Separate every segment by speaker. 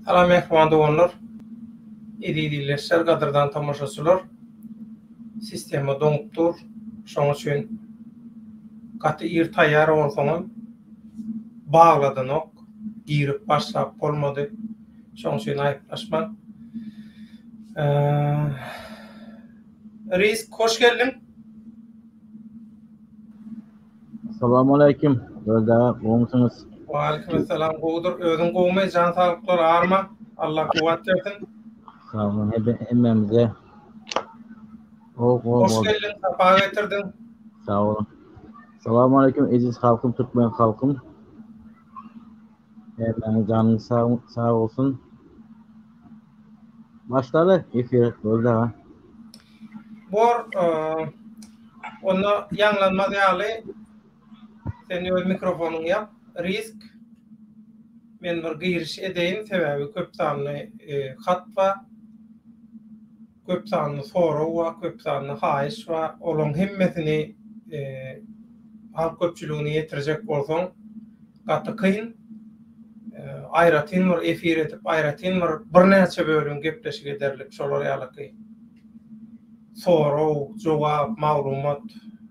Speaker 1: Salam mehmandy bollar. Edilirler gadyrdan tamaşaçylar. Sistema doňupdur. Şoň üçin gaty ir taýýar bolsaňam bagladan ok girip başlap bolmady. Şoň üçin aýyplaşman. Reis hoş geldin.
Speaker 2: Assalamu alaikum. Böyle olmuşsunuz.
Speaker 1: Wa aleykumselam. Godur özüň gowmay jan saglyklary arma. Allah kuwat bersin.
Speaker 2: Sağ olun hemmemize.
Speaker 1: Hoş geldin. Safa getirdin.
Speaker 2: Sağ olun. Assalamu alaikum aziz halkım, Türkmen halkım. Hemmenin canınız sağ olsun. Başladı efir böyle ha.
Speaker 1: Bor onu ýanglanmaz ýaly sen öz mikrofonuň ýap. Risk men bir giriş edeýin sebäbi köp sanly hat we köp sanly soraw we köp sanly haýyş we olaň hemmesini halk köpçüligine ýetirjek bolsaň gaty kyn aýratyn bir efir edip aýratyn bir näçe bölüm gepleşik ederlik şolar ýaly soraw, jogap, maglumat,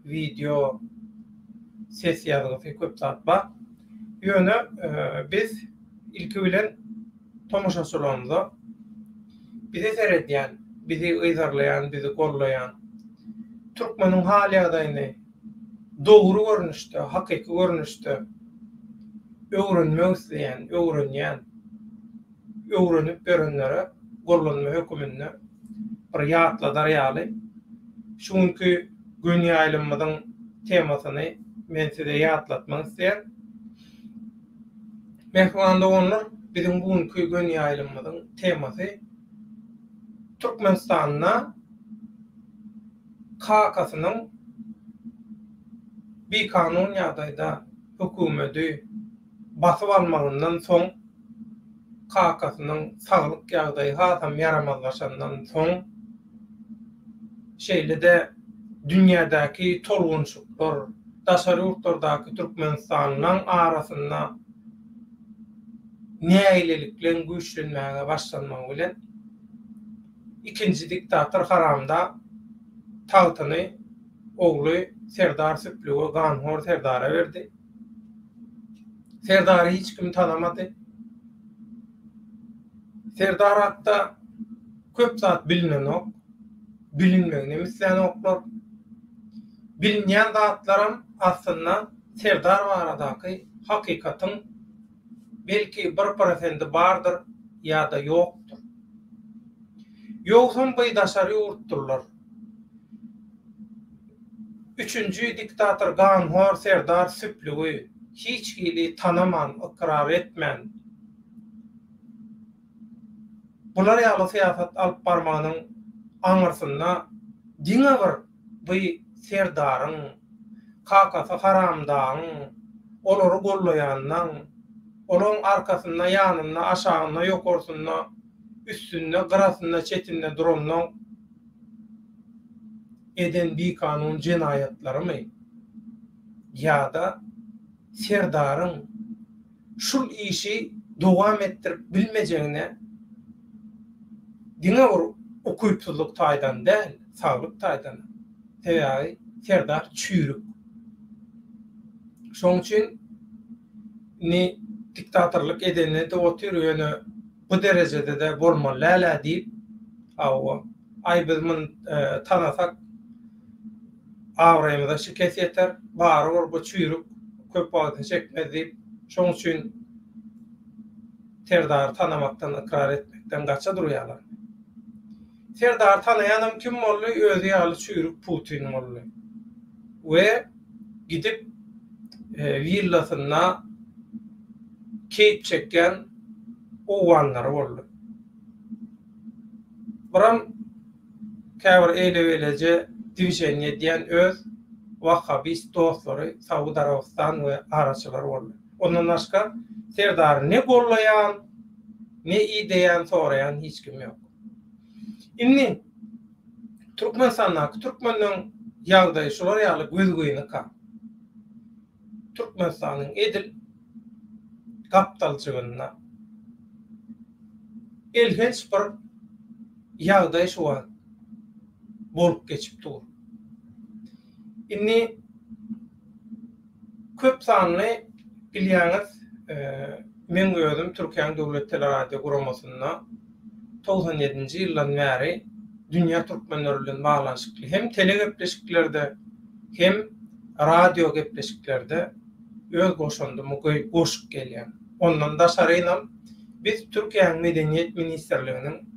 Speaker 1: video, ses ýazygy köp zat bar. Ýöne biz ilki bilen tomoşaçylarymyza bizi seredýän, bizi ýazarlaýan, bizi gollaýan türkmeniň hal ýagdaýyny dogry görnüşde, hakyky görnüşde öwrenmek isleýän, öwrenýän, öwrenip berenlere gollanma höküminde bir ýatladar ýaly. Şuňky gün ýaýlymyň temasyny men size ýatlatmak isleýän. Mehmanda onlar bizim bugünkü gün ýaýlymyň temasy Türkmenistanyna Kakasynyň bir kanun ýagdaýda hökümeti basyp almagyndan soň Kakasynyň saglyk ýagdaýy hasam ýaramazlaşandan soň şeýlede dünýädäki tolgunçluklar, daşary ýurtlardaky Türkmenistanyň arasynda näýleliklen güýçlenmäge başlanmagy bilen ikinji diktator Haramda tagtyny ogly Serdar Süplüge Ganhor Serdara berdi. Serdary hiç kim tanamady. Serdar hatta köp zat bilinen ok, bilinmegine mislen oklar. Bilinýän zatlaram aslında Serdar baradaky hakykatyň belki 1% bardyr ýa-da ýokdur. Ýoksa beýdaşary ýurtdurlar. Üçüncü diktator Ganhor Serdar Süplügi hiç kili tanaman, ikrar etmän. Bular ýaly syýasat alyp barmagynyň aňyrsynda diňe bir bu Serdaryň, Kakasy Haramdaň, olary gollaýandan, olaň arkasynda, ýanynda, aşagynda, ýokarsynda, üstünde, gyrasynda, çetinde durandan eden bir kanun cinayetlerimi ýa-da Serdaryň şul işi dowam etdirip bilmejegine diňe bir okuypsuzlyk taýdan däl, saglyk taýdan. Sebäbi Serdar çüýrük. Şoň üçin ni diktatorlyk edeni de oturuyor bu derecede de bolmaly lala diýip biz mun tanasak awraýymyza şikayet eder, baryr bu çüýrük köp wagt çekmez diýip şoň üçin Serdar tanamakdan, ikrar etmekden gaça durýarlar. Serdar tanaýanam kim boldy? Özü ýaly çüýrük Putin boldy. We gidip villasyna keyip çeken owanlary boldy. Biram käbir eýle-eýlece diwişen edýän öz wahhabist dostlary Saudi Arabistan we araçylar boldy. Ondan başga Serdar ne gollaýan, ne ideýän soraýan hiç kim ýok. Inni Türkmeniň ýagdaýy şolar ýaly gözgüýnüka. Türkmenistanyň edil gapdalçygyna elhenç bir ýagdaý şuwa bolup geçip dur. Inni köp sanly bilýäňiz, men özüm Türkiýanyň Döwlet Teleradio Guramasynda 97-nji ýyldan bäri dünýä türkmenleri bilen baglanşykly hem telegepleşiklerde hem radio gepleşiklerde öz goşandymy goşup gelýär. Ondan da şarynam biz Türkiýanyň Medeniýet Ministrliginiň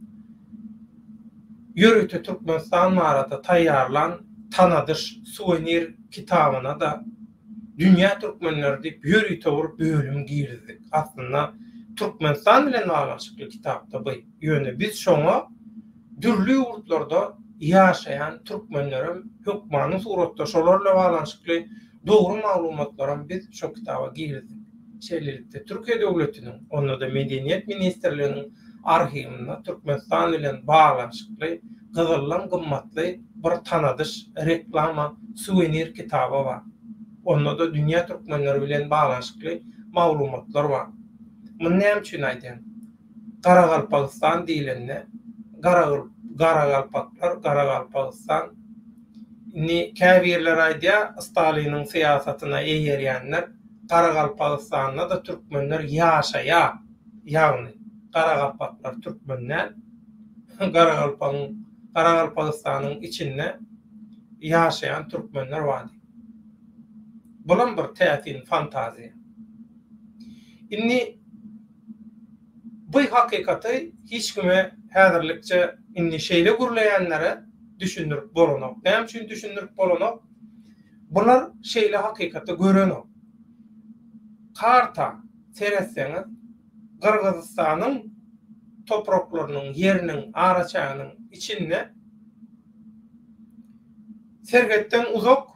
Speaker 1: Ýörüte Türkmenistan marada taýýarlan tanadyş suvenir kitabyna da dünýä türkmenleri diýip ýörüte borup bölüm girdik. Aslında Türkmenistan bilen baglanşykly kitapda bu. Ýöne biz şoňa dürli ýurtlarda ýaşaýan türkmenlerim hökmanyň suratda şolarla baglanşykly dogry maglumatlaryň biz şo kitaba girdik. Şeýlelikde Türkiýe döwletiniň, onda da Medeniýet Ministrliginiň arhivinde Türkmenistan bilen baglanşykly gyzyllan gymmatly bir tanadyş reklama suvenir kitaba bar. Onda da dünýä türkmenleri bilen baglanşykly maglumatlar bar. Muny näme üçin aýdýan? Garagalpakstan diýilende Garagalpakstan ni käbirler aýdýar, Staliniň siýasatyna eýerýänler Garagalpakstanda da türkmenler ýaşaýar. Ýagny Garagalpaklar türkmenler Garagalpakstanyň içinde ýaşaýan türkmenler bar. Bulan bir täsin fantaziýa. Inni bu hakikaty hiç kime häzirlikçe inni şeýle gurlaýanlara düşündirip bolanok. Näme üçin düşündirip bolanok? Bular şeýle hakikaty görenok. Karta seretseňiz Gırgızstanyň topraklarynyň ýeriniň araçagynyň içinde Sergetden uzak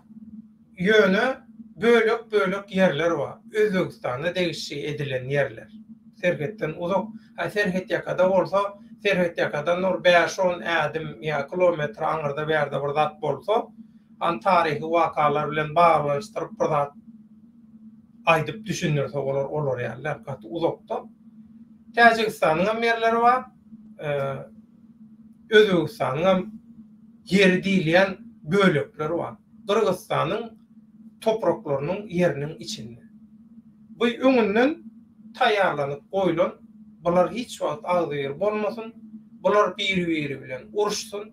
Speaker 1: ýöne bölük yerler var. Özbekistanda degişi edilen yerler. Sergetden uzak. Serget ýakada bolsa, Serget ýakadan nur 5-10 ädim ýa kilometr aňyrda berde bir zat bolsa, an tarihi wakalar bilen baglanşdyryp bir zat aýdyp düşünürse olar ýerler gat uzakda. Täjikistanyň yerleri var. Özbekistanyň ýeri diýilen bölükleri var. Kırgızstanyň topraklarynyň ýeriniň içinde. Bu öňünden taýýarlanyp goýulan, bular hiç wagt agdyr bolmasyn, bular biri-biri bilen uruşsun,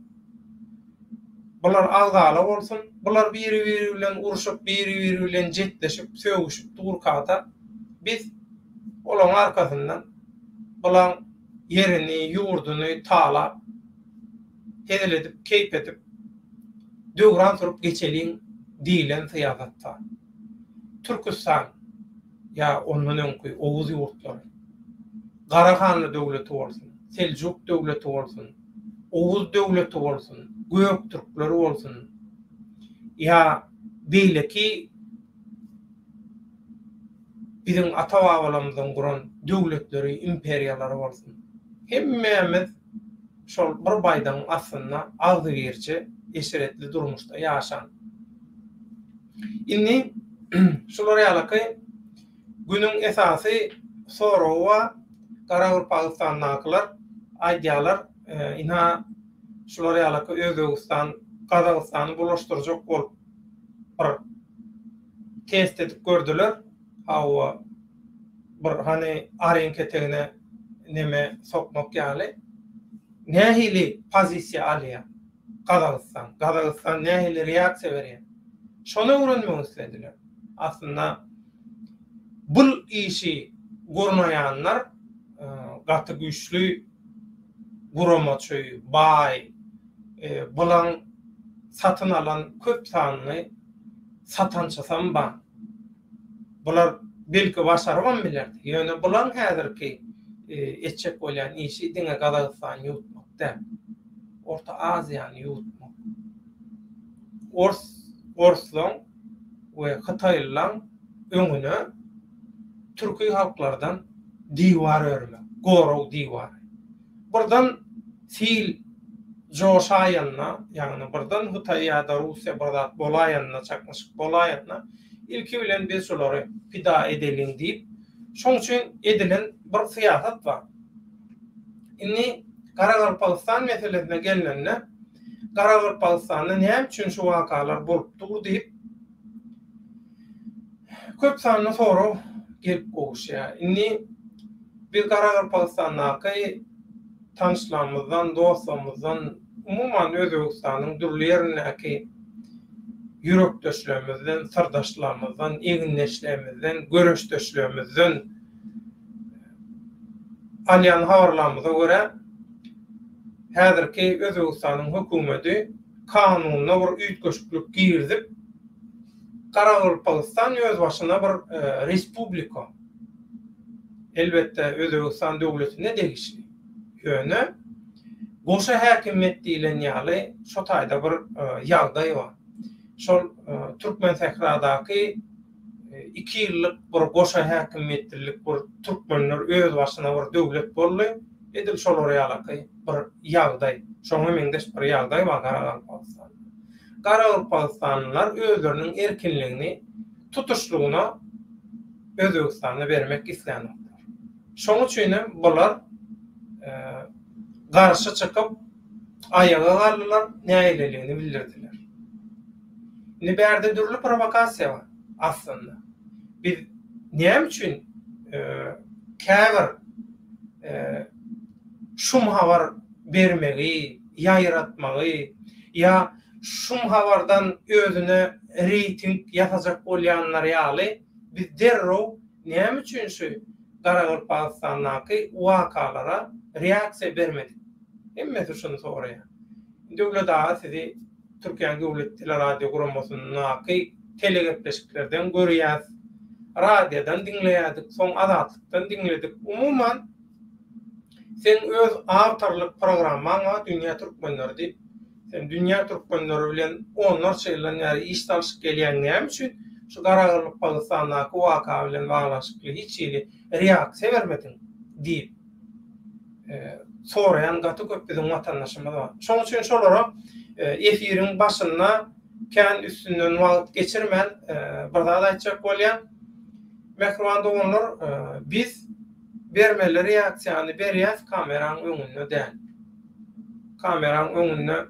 Speaker 1: bular agdala bolsun, bular biri-biri bilen uruşup, biri-biri bilen jetleşip, söwüşip durkada biz olaň arkasyndan bulan yerini, ýurduny taýlap, hedeledip, keyp edip, döwran turup geçeliň diýilen siýasatda. Türkistan ýa ondan öňki Oğuz ýurtlary, Garahanly döwleti bolsun, Seljuk döwleti bolsun, Oğuz döwleti bolsun, Gök türkleri bolsun, ýa beýleki bizim ata-babalarymyzyň guran döwletleri, imperiýalary bolsun. Hemmemiz şol bir baýdan aslynda agzygirçe eşeretli durmuşda ýaşan. Inni şolary ýalyky günüň esasy sorawa Garagalpakstandakylar aýdýarlar, ina şolary ýalyky Özbegistan, Kazakstany bulaşdyrjak bolup bir test edip gördüler. Hawa bir hani arenketegine neme sokmak ýaly. Nähili pozisiýa alýar Kazakistan nähili reaksiýa berýär. Şonu öwrenmek istediler. Aslında bu işi gurmayanlar gaty güçlü guramaçy, bay, bulan satın alan köp sanly satançysam bar. Bular belki başarman bilerdi. Ýöne bulan häzirki etjek bolýan işi diňe Kazakistan ýutmakda. Orta Aziýany ýutmak. Orslan we Hytaýlyň öňüne türki halklardan diýwar örmek, goraw diýwar. Burdan sil joşaýanna, ýagny burdan Hytaýa da Russiýa birdat bolaýanna, çakmaşyk bolaýanna ilki bilen biz şolary pida edeliň diýip, şoň üçin edilen bir siýasat bar. Inni Qaraqalpaqstan meselesine gelnenne Qaraqalpaqstanda näme üçin şu wakalar bolupdyr diýip köp sanly soraw gelip gowuşýar. Inni bir Qaraqalpaqstandaky tanışlarımızdan, dostlarımızdan, umuman Özbekistanyň dürli ýerindäki yürekdöşlerimizden, sırdaşlarımızdan, eginleşlerimizden, görüşdöşlerimizden alyan habarlarymyza görä häzirki Özbekistanyň hökümeti kanununa bir üýtgeçlik girdip Qaraqalpaqstan öz başyna bir respublika. Elbette Özbekistan döwletine degişli. Ýöne goşa häkimet diýilen ýaly şo taýda bir ýagdaý bar. Şol Türkmen Sehradaky 2 ýyllyk bir goşa häkimetlik bir türkmenler öz başyna bir döwlet boldy. Edil şol ýalaky bir ýagdaý. Şoňa meňdeş bir ýagdaý bar Qaraqalpaqstan. Qaraqalpaqstanlylar özleriniň erkinligini tutuşlugyna Özbekistana bermek islenýär. Şoň üçin bular garşy çykyp ayaga galdylar, näýleligini bildirdiler. Indi berde dürli provokasiýa bar aslında. Biz näme üçin käbir şum habar bermegi, ýaýratmagy ýa şum habardan özüne reyting ýatacak bolýanlar ýaly biz derrew näme üçin şu Qaraqalpaqstandaky wakalara reaksiýa bermedik. Hemmesi şunu soraýar. Döwlet daha sizi Türkiýe Döwlet Teleradio Guramasynyň telegepleşiklerden görýäs. Radiodan dinleýärdik, soň Azatlıkdan dinledik. Umuman sen öz awtorlyk programmaňa Dünýä Türkmenleri diýip, sen Dünýä Türkmenleri bilen onlarça ýyldan ýaly iş talyşyp gelýän näme üçin şu Qaraqalpaqstandaky waka bilen baglaşykly hiç ýeri reaksiýa bermedin diýip sorayan gaty köp bizim watandaşymyz bar. Şoň üçin şolara efiriň başynda kän üstünden wagt geçirmän bir zat aýtjak bolýan. Mekrowanda onlar biz bermeli reaksiýany berýäs kameraň öňünde däl. Kameraň öňünde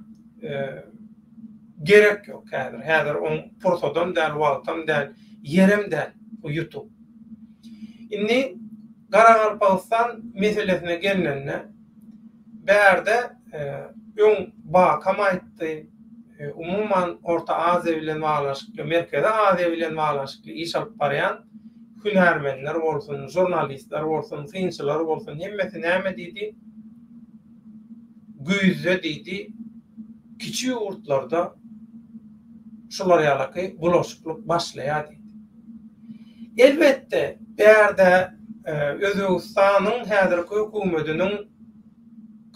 Speaker 1: gerek yok häzir. Häzir on portodan däl, wagtam däl, ýerim däl bu YouTube. Indi Qaraqalpaqstan meselesine gelnenne berde öň bakam aýtdy. Umuman Orta Aziýa bilen baglaşykly, Merkezi Aziýa bilen baglaşykly iş alyp barýan hünärmenler bolsun, jurnalistler bolsun, synçylar bolsun, hemmesi näme diýdi? Güýze diýdi, kiçik ýurtlarda şular ýalaky bulaşyklyk başlaýar diýdi. Elbette berde Özbekistanyň häzirki hökümetiniň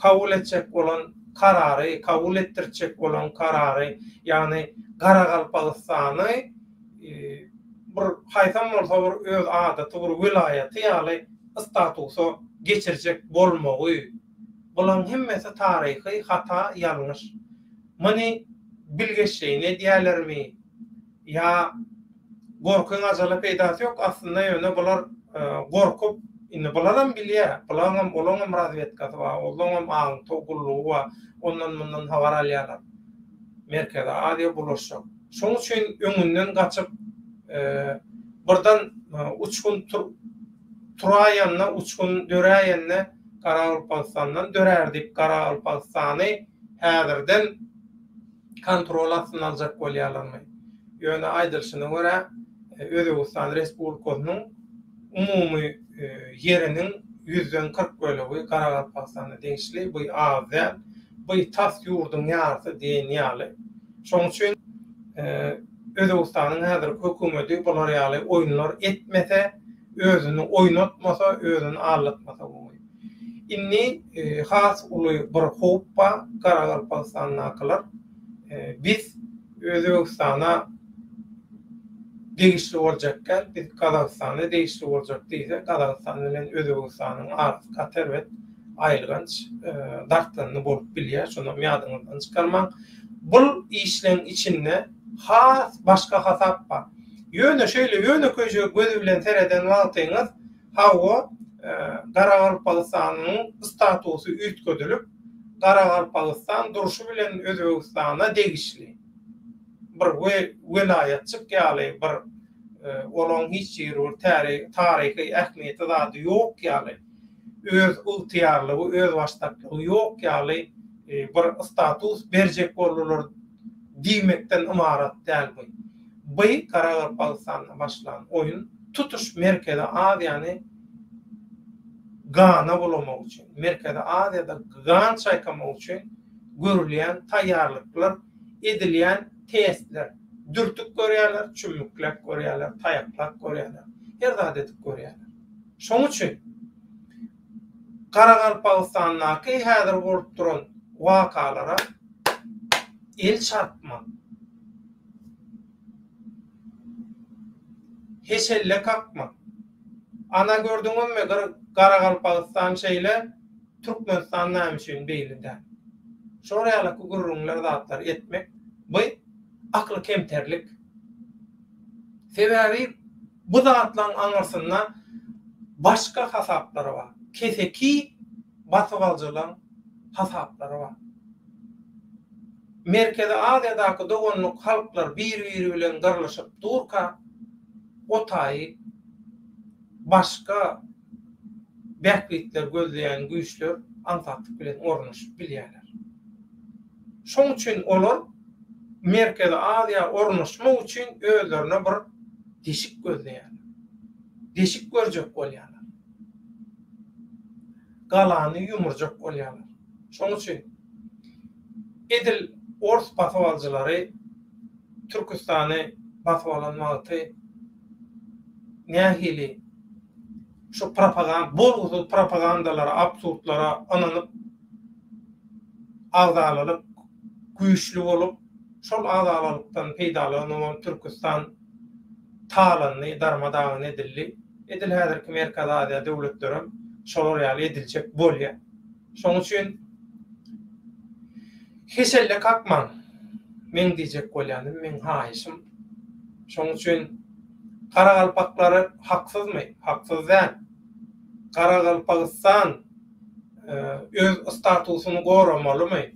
Speaker 1: kabul etjek bolan karary, kabul etdirjek bolan karary, ýani Qaraqalpaqstany bir haýsam bolsa bir öz adaty, bir vilayaty ýaly statusy geçirjek bolmagy. Bulan hemmesi taryhy hata, ýalňyş. Mani bilgeçliğine diýerlermi? Ya gorkun ajaly peýdasy ýok, aslında ýöne bular gorkup, indi bulardan bilýär. Bulardan olaňam razvedkasy bar, olaňam aň togullugy bar, ondan mundan habar alýarlar. Merkezi Aziýa bulaşjak. Şoň üçin öňünden gaçyp birden uçkun turaýanna, uçkun döräýänne Qaraqalpaqstandan dörer diýip Qaraqalpaqstany häzirden kontrol astyna aljak bolýarlarmy? Ýöne aýdylşyna görä Özbekistan Respublikasynyň umumy ýeriniň 140 bölegi Qaraqalpaqstanda degişli, bu Aziýa, bu tas ýurdun ýarysy diýen ýaly. Şoň üçin Özbekistanyň häzir hökümeti bular ýaly oýunlar etmese, özüni oýnatmasa, özüni arlatmasa bolmaly. Inni has uly bir hoppa Qaraqalpaqstandakylar biz Özbekistana degişli boljakka, biz Qazaqstana degişli boljak diýse, Qazaqstan bilen Özbekistanyň arasy katerwet aýylganç dartanyny bolup bilýär, şonu ýadyňyzdan çykarmaň. Bu işleň içinde has başka hasap bar. Ýöne şöyle ýöne köşe gözü bilen sereden wagtyňyz hawa Garagalpagystanyň statusy üýtgedilip, Garagalpagstan duruşy bilen Özbegistana degişli. Bir welayatçyk ýaly bir olaň hiç ýeri taryhy ähmiýeti zady ýok ýaly. Öz ygtyýarlygy, öz başdaklygy ýok ýaly bir status berjek bolurlar diýmekden imarat däl bu. Bu Garagalpagystanda başlanan oyun tutuş Merkezi Aziýany gana bulamak üçin, Merkezi Aziýada gan çaykamak üçin görülýän taýýarlyklar, edilýän testler, dürtük görýärler, çümüklek görýärler, taýaklak görýärler, her zat edip görýärler. Şoň üçin Garagalpagystandaky häzir bolup duran wakalara el çarpmak, heşelle kakmak. Ana gördüňizmi Garagalpagstan şeýle Türkmenistan nämişin beýlinde. Şoraýaly gurrunlar zatlar etmek bu akly kemterlik. Sebäbi bu zatlaryň aňarsynda başga hasaplary bar. Keseki batywaljylaryň hasaplary bar. Merkezi Aziýadaky dogonluk halklar bir-biri bilen garlaşyp durka otaý başga bähbitler gözleýän güýçler ansatlyk bilen ornaşyp bilýärler. Şoň üçin olar Merkezi Aziýa ornaşmak üçin özlerine bir deşik gözleýärler. Deşik görjek bolýarlar. Galany ýumurjak bolýarlar. Şoň üçin edil Ors batwaljylary Türkistany batwalanmagy nähili şu propagandalara, absurdlara ananyp agdalylyk güýçlü bolup, şol agdalylykdan peýdalanan Türkistan talanny darmadağın edildi. Edil häzirki Merkezi Aziýa döwletleri şolar ýaly ediljek bolýar. Şoň üçin heşelle kakman men diýjek bolýanym, men haýyşym. Şoň üçin Garagalpaklary haksızmy? Haksız däl. Garagalpagstan öz statusyny goramalymy?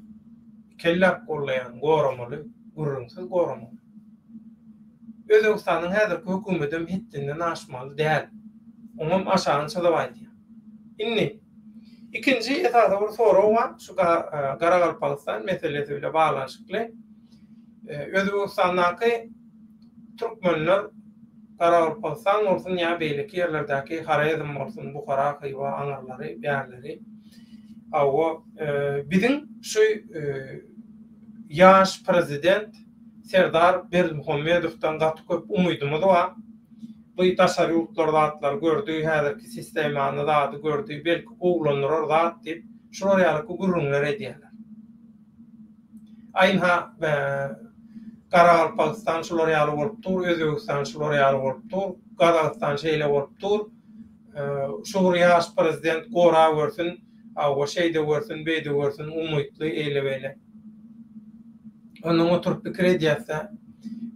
Speaker 1: Kellak gollayan goramaly, gurrunsyz goramaly. Özbegistanyň häzirki hökümetem hetdinden aşmaly däl. Oňam aşagyny çyzyp aýdýar. Inni ikinji etapda bir soraw bar. Şu Garagalpagstan meselesi bilen baglanşykly. Özbegistandaky türkmenler Garagalpagstan olsun ýa beýleki ýerlerdäki Harazm bolsun, Buhara, Hywa aňarlary, bäýerleri. Awa biziň şu ýaş prezident Serdar Berdimuhammedowdan gaty köp umydymyz bar. Bu taşaryutlar zatlar gördü, häzirki sistemany zady gördü, belki gowlanlar zat diýip şolar ýaly gurrunlar edýärler. Aýna Garagalpagstan şolar ýaly bolup dur, Özbegistan şolar ýaly bolup dur, Garagalpagstan şeýle bolup dur. Şu ýaş prezident gora görsün, awa şeýde görsün, beýde görsün, umytly eýle-beýle. Onuň oturup pikir edýärse,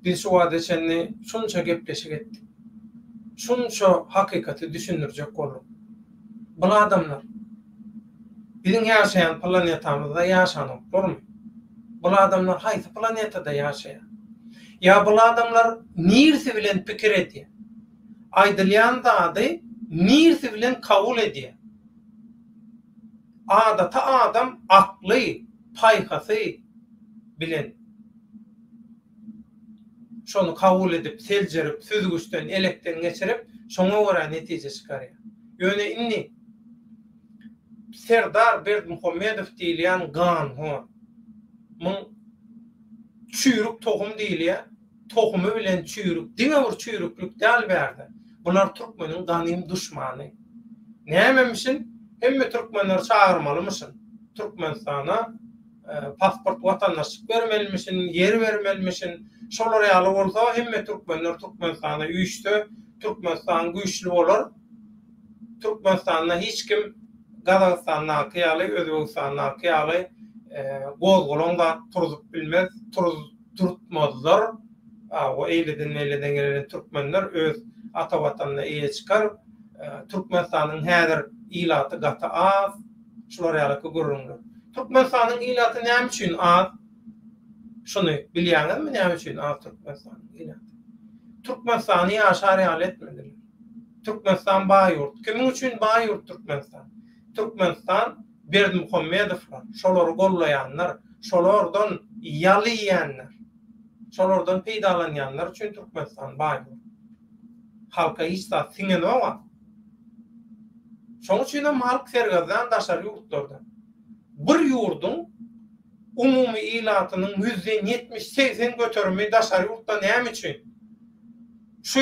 Speaker 1: biz şu wada çenni şunça gepleşik etdik. Şunça hakykaty düşünürjek bolar. Bu adamlar biziň ýaşaýan planetamyzda ýaşanoklarmy? Bu adamlar haýsy planetada ýaşaýar? Ya bu adamlar nirsi bilen pikir edýär? Aýdylýan zady nirsi bilen kabul edýär? Adata adam akly, paýhasy bilen şonu kabul edip, seljerip, süzgüçden, elekden geçirip, şoňa görä netije çykarýar. Ýöne inni Serdar Berdimuhammedow diýilýän gan, Mun çüýrük tohum diýilýär. Tohumy bilen çüýrük, diňe bir çüýrüklük däl berdi. Bular türkmeniň ganym düşmany. Nämemişin? Hemme türkmenler çağırmalymışyn. Türkmenistana pasport, watandaşlyk bermelimişin, yer bermelimişin. Şolar ýaly bolsa hemme türkmenler Türkmenistana üýtse, Türkmenistan güýçli bolar. Türkmenistanda hiç kim Gazagstan'a ýaly, Özbegistan'a ýaly gozgolonda turup bilmez, turutmazlar. O eýleden gelen türkmenler öz ata watanyna eýe çykar, Türkmenistanyň häzir ilaty gaty az, şular ýaly görüňler. Türkmenistanyň ilaty näme üçin az? Şunu bilýäňizmi näme üçin az Türkmenistanyň ilaty? Türkmenistany ýaşar ýaly etmediler. Türkmenistan baýurt. Kimin üçin baýurt Türkmenistan? Türkmenistan Berdimuhammedowlar, şolary gollaýanlar, şolardan ýaly ýanlar, şolardan peýdalanýanlar üçin Türkmenistan baýurt. Halka hiç da siňen owa. Şoň üçin hem halk sergazdan daşary ýurtlardan. Bir ýurdun umumy ilatynyň %70-80 göterimi daşary ýurtda näme üçin? Şu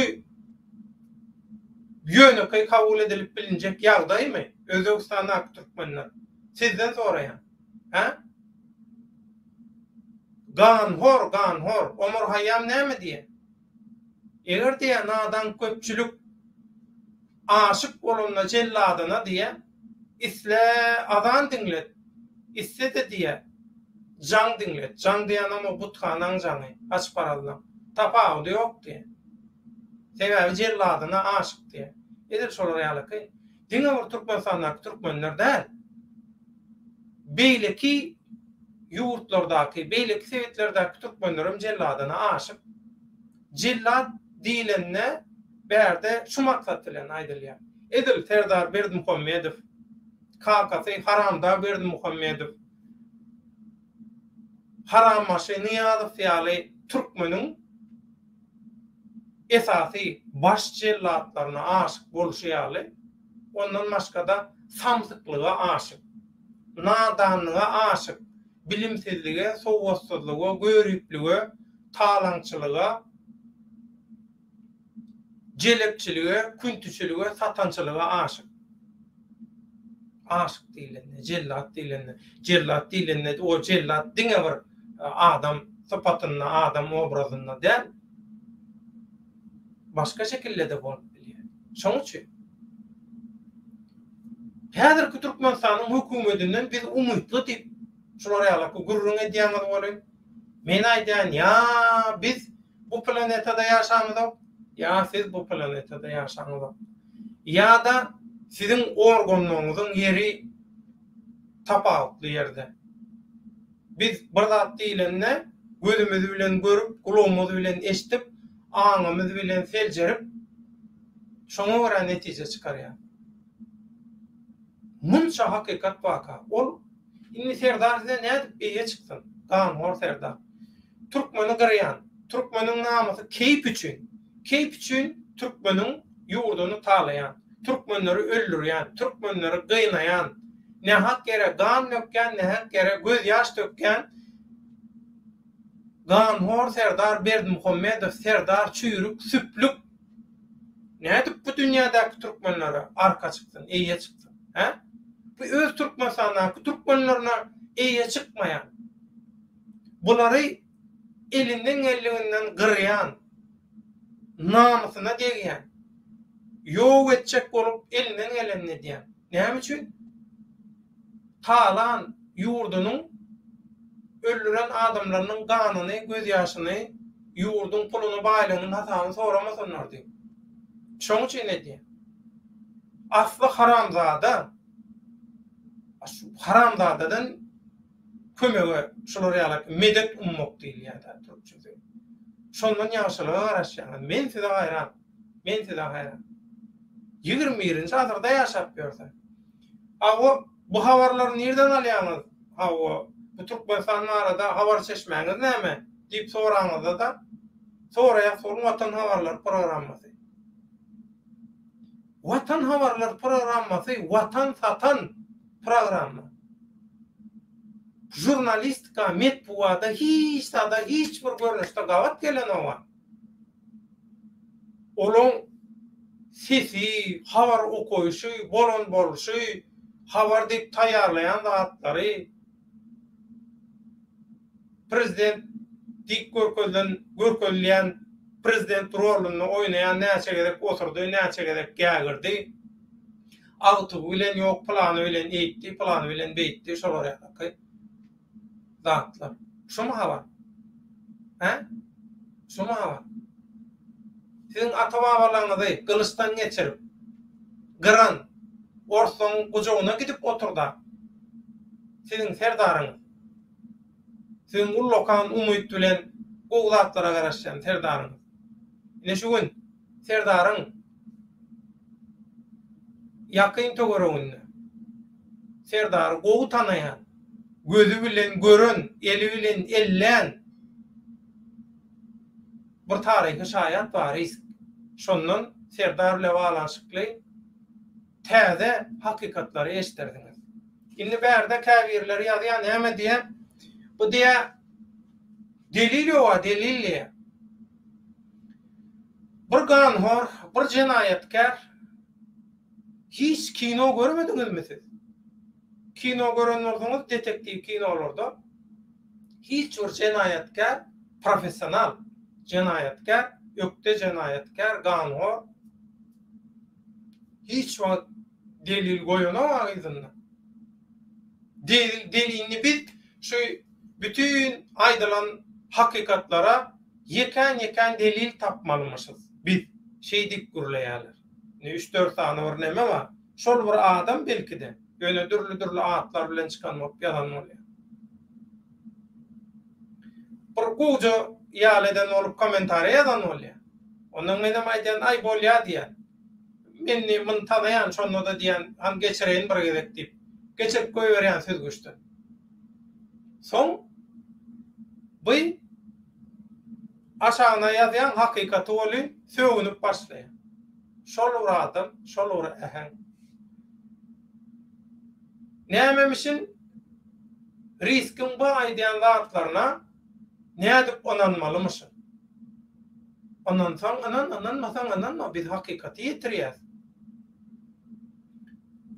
Speaker 1: ýönekeý kabul edilip bilinjek ýagdaýmy? Özbekistanyň türkmenler sizden soraýan. Ha? Gan hor, Omar Hayyam näme diýer? Eger diýen nadan köpçülük aşyk bolanda jelladyna diýe isle azan dinlet. Isse de diýe jaň dinlet. Jaň diýen ama butkanaň jaňy aç paralyna. Tapawdy ýok diýe. Sebäbi jelladyna aşyk diýe. Edil şolar ýaly. Diňe bir Türkmenistanyň türkmenler däl. Beýleki ýurtlardaky, beýleki sewetlerdaky türkmenlerim jelladyna aşyk. Jellad diýilenne berde şu maksat bilen aýdylýar. Edil Serdar Berdimuhammedow, kakasy Haramda Berdimuhammedow, Haramaşy Niýazow ýaly türkmeniň esasy baş jellatlaryna aşyk bolşy ýaly. Ondan başga da samsyklyga aşyk, nadanlyga aşyk, bilimsizlige, sowgatsızlyga, görüplige, talaňçylyga, jelekçilige, küntüçilige, satançylyga aşyk. Aşyk diýilende, jellat diýilende, o jellat diňe bir adam sypatyna, adam obrazyna däl, başga şekilde de bolup bilýär. Şoň üçin häzirki Türkmenistanyň hökümetinden biz umytly diýip şular ýaly gurrun edýäňiz bolar. Men aýdýan, ýa biz bu planetada ýaşamyzok, ýa siz bu planetada ýaşamyzok. Ýa da siziň organlaryňyzyň ýeri tapawutly ýerde. Biz bir zat diýilende gözümüz bilen görüp, kulağımız bilen eşitip, aňymyz bilen seljerip, şoňa görä netije çykarýar. Munça hakikat vaka. Ol inni Serdar size nädip beýe çykdyn? Gan hor Serdar. Türkmeni gyrýan, Türkmeniň namasy keýp üçin. Keýp üçin Türkmeniň ýurduny talaýan, Türkmenleri öldürýän, Türkmenleri gıynayan, nähak yere gan dökýän, nähak yere göz ýaş dökýän Gan hor Serdar Berdimuhammedow, Serdar çüýrük, süplük. Nädip bu dünýädäki türkmenlere arka çykdyn, eýe çykdyn? Ha? Bu öz Türkmenistanyň türkmenlerine eýe çykmaýan. Bulary elinden gyrýan, namasyna degýän. Ýok etjek bolup elinden gelenini diýen. Näme üçin? Talan ýurdunyň öldüren adamlarynyň ganyny, göz ýaşyny, ýurdun puluny, baýlygyny hasabyny soramasynar diýip. Şoň üçin diýen. Asly haramzada, haramzadadan kömege şular ýaly medet ummak diýilýär türkçede. Şondan ýaşylyga garaşýan. Men size hayran. 21-nji asyrda ýaşap ýörsen. Bu habarlary nerden alýaňyz? Bu Türkmenistanyň arada habar çeşmäňiz näme? Diýip soraňyzda da soraýak soruň Watan habarlar programmasy. Watan habarlar programmasy watan satan programma. Jurnalistika, metbuada hiç bir görnüşde gawat gelen owa. Olaň sesi, habar okuýuşy, boluşy, habar diýip taýýarlayan zatlary prezident dik görkezleýän prezident roluny oýnaýan näçe gerek oturdy, näçe gerek gägirdi. Agty bilen ýok, plany bilen eýtdi, plany bilen beýtdi, şolar ýaly zatlar. Şoma habar. Ha? Şoma habar. Siziň ata-babalaryňyzy kılıçdan geçirip, gıran, orson kucağına gidip oturda. Sizin serdarınız. Sizin ullokan umut bilen goğlatlara garaşan serdarınız. Ne şu gün serdarın yakın togorowunna. Serdar goğu tanayan, gözü bilen görün, eli bilen ellen bir tarihi şayat var. Şondan serdar ile bağlanşıklı täze hakikatlary eşitdirdiniz. Indi bärde käbirleri ýazýan näme diýe? Bu diýe delil ýok, delilli. Bir ganhor, bir jenayetkär hiç kino görmediňizmi siz? Kino görenlerdiňiz detektiv kinolarda hiç bir jenayetkär, professional jenayetkär, ökde jenayetkär, ganhor hiç wagt delil goýanok ýa-da delilini biz şu bütün aydılan hakikatlara yeken delil tapmalıymışız. Biz şeydik gürleýärler. 3-4 tane var neme var. Şol bir adam belki de öyle dürlü atlar bilen çıkan yalan oluyor. Bir kucu ýaleden olup komentary ýazan oluyor. Onun mene maýdan ay bolýa diýen. Meni mun tanayan şonda da diýen han geçireyin bir gerek diýip geçirip koýberýän söz güçtü. Soň bu aşağına ýazýan hakykaty boly sögünüp başlaýar. Şol adam, şol ähen. Nämemişin riskin bu aýdýan zatlaryna nädip onanmalymyşyn? Onansaň onanmasaň biz hakykaty ýetirýäs.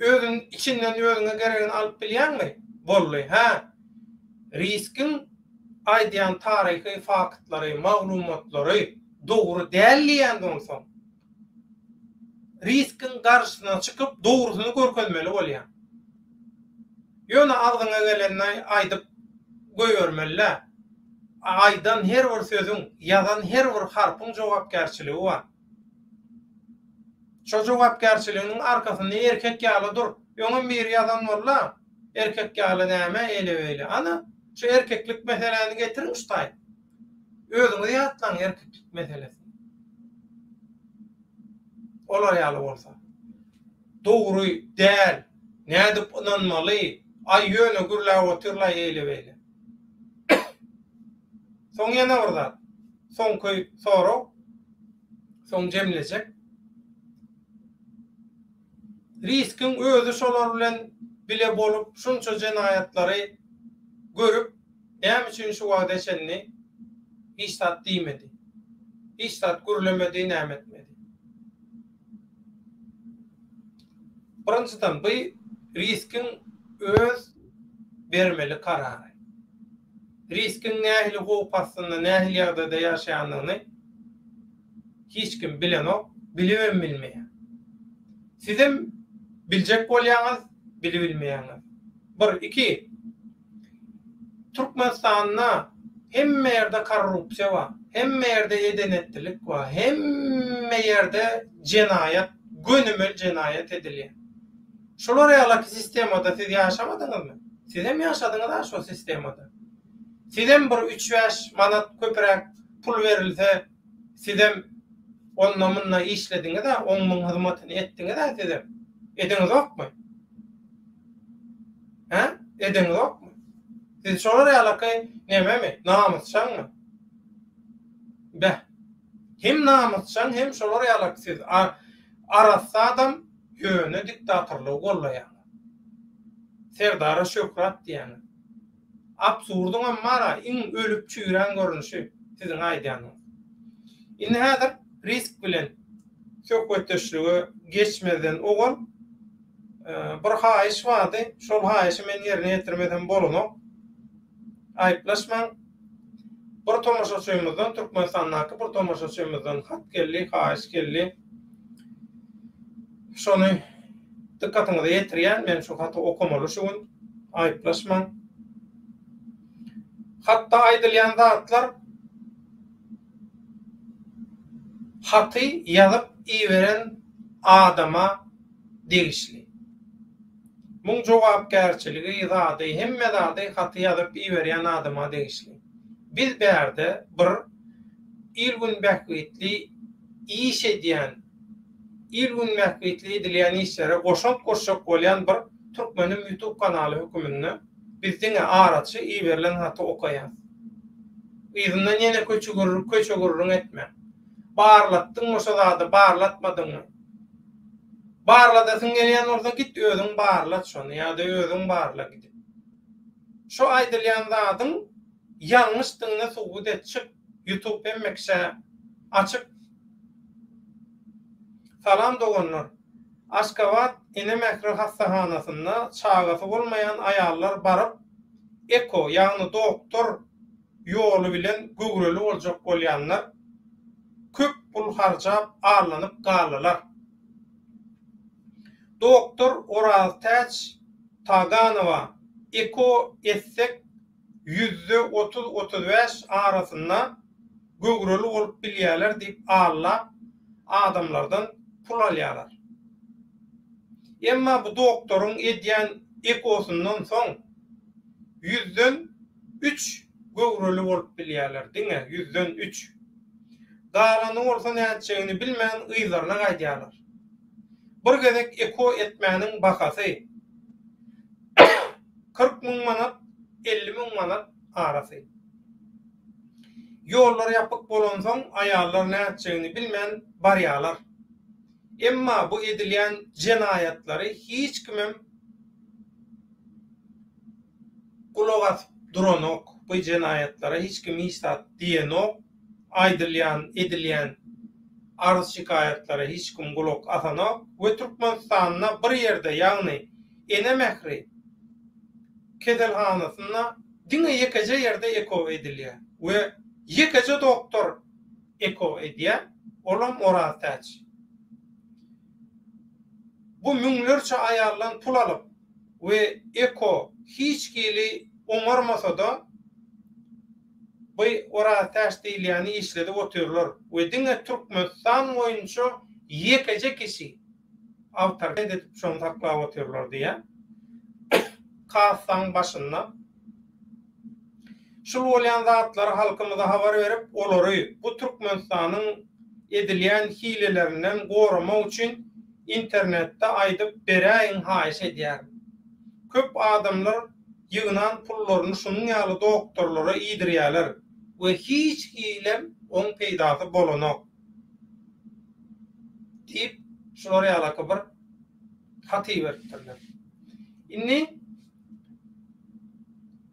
Speaker 1: Özün içinden özüňe geregini alıp bilýärmi? Bolly, ha. Riskin aýdýan tarihi faktlary, maglumatlary dogry däldiýändiň soň riskin garşysyna çykyp dogrusyny görkezmeli bolýar. Ýöne agdyňa gelende aýdyp goýbermeli. Aýdan her bir sözüň, ýazan her bir harpyň jogapkärçiligi bar. Şo jogapkärçiliginiň arkasynda erkek ýaly dur. Ýöne bir ýazan bolla, erkek ýaly näme ele. Ana şu erkeklik meselelerini getirin ustay. Özüňiz ýatlan erkeklik meselesi. Olar ýaly bolsa. Dogry däl, nädip inanmaly, ay ýöne gürläp oturla ele. Soň ýene birzat. Soňky sorag, soň jemlejek. Riskin özü şolar bilen bile bolup şunça jenayatlary görüp näme üçin şu wagda eşenni hiç tat diýmedi. Hiç tat gürlemedi, näme etmedi. Birinçiden bu riskin öz bermeli karary. Riskin nähili gopasyny, nähili ýagdaýda ýaşaýanlygyny hiç kim bilenok, bilibem bilmeýär. Sizem biljek bolýaňyz, bilip bilmeýäňiz. 1-2 Türkmenistanda hemme ýerde korrupsiýa bar, hemme ýerde edenetlik bar, hemme ýerde jenayet, gönümel jenayet edilýär. Şolar ýaly sistemada siz ýaşamadyňyzmy? Siz hem ýaşadyňyz şo sistemada. Sizem bir 3-5 manat köprek pul verilse, sizem onunla munna işlediňiz de, 10 000 hyzmatyny etdiňiz de sizem. Ediňiz okmy? Ha? Ediňiz okmy? Siz şolar ýaly näme? Namusçanmy? Hem namusçan hem şolar ýaly siz arasy adam ýöne diktatorlyk gollaýar. Serdar Şöhret diýen. Absurdyň ammara iň ölüp çüýren görünüşi siziň aýdýanyň. Indi häzir risk bilen söhbetdeşligi geçmeden ogul bir haýyş bardy. Şol haýyşy men ýerine ýetirmeden bolanok. Aýplaşmaň. Bir tomaşaçymyzdan, Türkmenistandaky bir tomaşaçymyzdan hat geldi, haýyş geldi. Şonu dikkatyňize ýetirýän, men şu haty okamaly şu gün aýplaşmaň. Hatta aýdylýan zatlar haty ýazyp iýeren adama degişli. Muň jogapkärçiligi zady hemme zady haty ýazyp iberýän adyma degişli. Biz bärde bir ilgün bähwitli iş edýän, ilgün bähwitli edilýän işlere goşak bolýan bir türkmenim YouTube kanaly hökümünde bizdiňe araçy iberilen haty okaýar. Ýzyna ýene köçegürrüň etme. Barlatdyň oşa zady barlatmadyňmy? Barladasyň gelýän bolsa git özüň barlat şonu ýa-da özüň barla gidip. Şu aýdylýan zadyň ýalňyşdygyna subut etjek YouTube emmekse açyk. Salam doganlar. Aşgabat ine mekru hastahanasynda çagasy bolmayan aýallar baryp eko ýagny doktor ýoly bilen gögreli boljak bolýanlar köp pul harjap arlanyp galylar. Doktor Oral Täç Taganowa eko etsek %30-35 arasynda gögreli bolup bilýärler diýip Allah adamlardan pul alýarlar. Emma bu doktorun edýän ekosundan soň 100'den 3 gögreli bolup bilýärler, diňe 100'den 3. Galany bolsa näçegini bilmän ýylarna gaýdýarlar. Bir gezek eko etmäniň bahasy 40.000 manat, 50.000 manat arasy. Ýollar ýapyk bolan soň aýallar näçegini bilmän barýarlar. Emma bu edilýän jenaýatlary hiç kimem kulak asyp duranok, bu jenaýatlara hiç kim istat diýenok, edilýän arz şikaýatlara hiç kim kulak asanok we Türkmenistanyna bir ýerde ýagny ene mehri kedelhanasyna diňe ýekeje ýerde eko edilýär we ýekeje doktor eko edýär, olam Oral Täç. Bu müňlerçe aýallan pul alyp we eko hiç kili oňarmasa da bu Oral Täç diýilýäni işledip oturlar we diňe Türkmenistan boýunça ýekeje kişi awtorlyk edip şonu taklap oturlar diýe. Kasaň başynda şu bolýan zatlar halkymyza habar berip olary bu Türkmenistanyň edilýän hilelerinden goramak üçin internetde aýdyp beräýin haýyş edýär. Köp adamlar ýygynan pullaryny şunuň ýaly doktorlara ýydirýärler we hiç hilem oň peýdasy bolanok. Diýip şolara ýaly bir haty beripdirler. Inni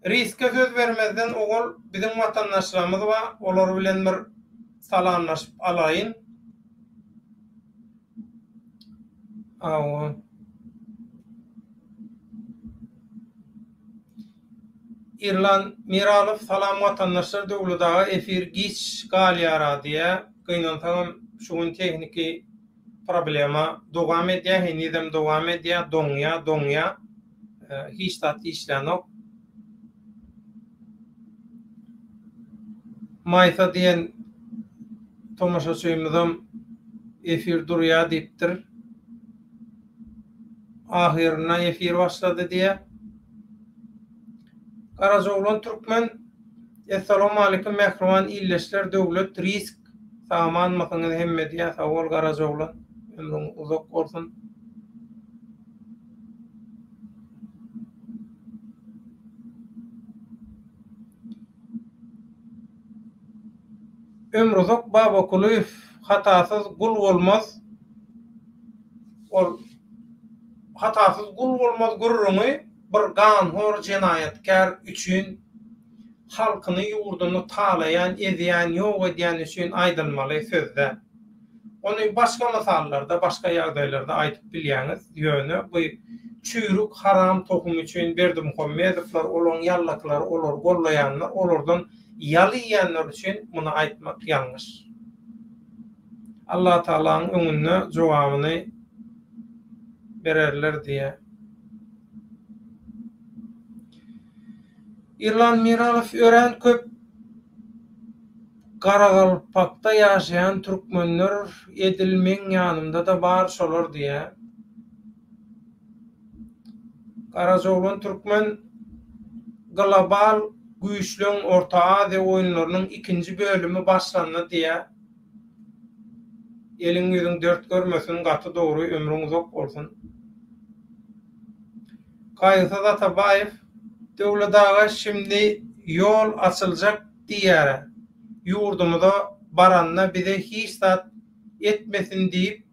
Speaker 1: riske söz vermezden oğul bizim vatandaşlarımız var. Olar bilen bir salamlaşıp alayın. İrlan Miralov salam vatandaşlar döwletaga efir giç galyara diye gynantan şuň tekniki problema dowam edýär, hinidem dowam edýär, doňya hiç tat işlenok. Maysa diyen tomaşaçymyzam efir durýar diýipdir. Ahirine efir başlady diye. Garazoglan Türkmen Assalamu alaykum mehriban illeşler döwlet risk saman makyny hemme diýär sawol Garazoglan ömrüň uzak bolsun. Ömrüzok Baba Kuluyev hatasız gul bolmaz. Ol hatasız gul bolmaz gurruny bir ganhor jenaýatkar üçin halkyny ýurduny talaýan, edýän, ýok edýän üçin aýdylmaly sözde. Ony başga masallarda, başga ýagdaýlarda aýdyp bilýäňiz. Ýöne bu çüýrük haram tohum üçin berdim Muhammedowlar, olan ýallaklar, olar gollaýanlar, olardan ýaly ýanlar üçin muny aýtmak ýalňyş. Allah Taala'nın öňünde jogabyny bererler diye. İrlan Miralov ören köp Garagalpakda ýaşaýan türkmenler edilmeň ýanynda da bar şolar diye. Karacaoğlan Türkmen global güýçlüň Orta Aziýa oýunlarynyň ikinji bölümi başlandy diye eliň ýüzüň dört görmesin, gaty dogry ömrüň uzak bolsun. Kaýsa Zatabaýew döwletaga şimdi yol açyljak diýär. Ýurdumyza baranna bize hiç zat etmesin diýip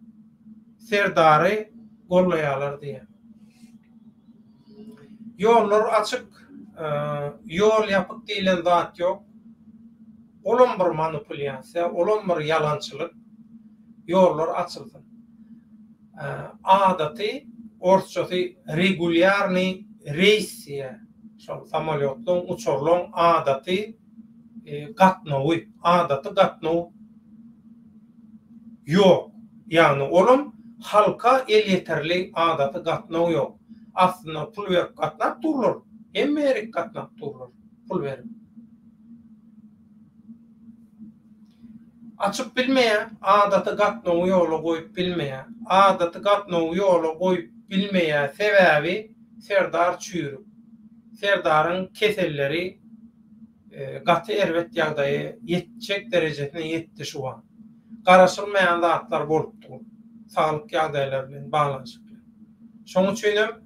Speaker 1: Serdary gollaýarlar diýär. Yollar açyk, yol ýapyk diýilen zat ýok. Olan bir manipulasiýa, olan bir ýalançylyk. Yollar açylsyn. Adaty, orçasy regulýarny reýsiýa, şol samolyotlaryň, uçurlaryň adaty gatnawy, adaty gatnaw ýok. Ýani olam halka el ýeterli adaty gatnaw ýok. Aslında pul verip gatnap durlar. Emmerik gatnap durlar. Pul verip. Açıp bilmeýär, adaty gatnaw ýoly goýup bilmeýär. Adaty gatnaw ýoly goýup bilmeýär sebäbi Serdar çüýrüp. Serdaryň keselleri gaty erwet ýagdaýy ýetjek derejesine ýetdi şu an. Garaşylmaýan zatlar bolupdy. Saglyk ýagdaýlary bilen baglanşyk. Şoň üçin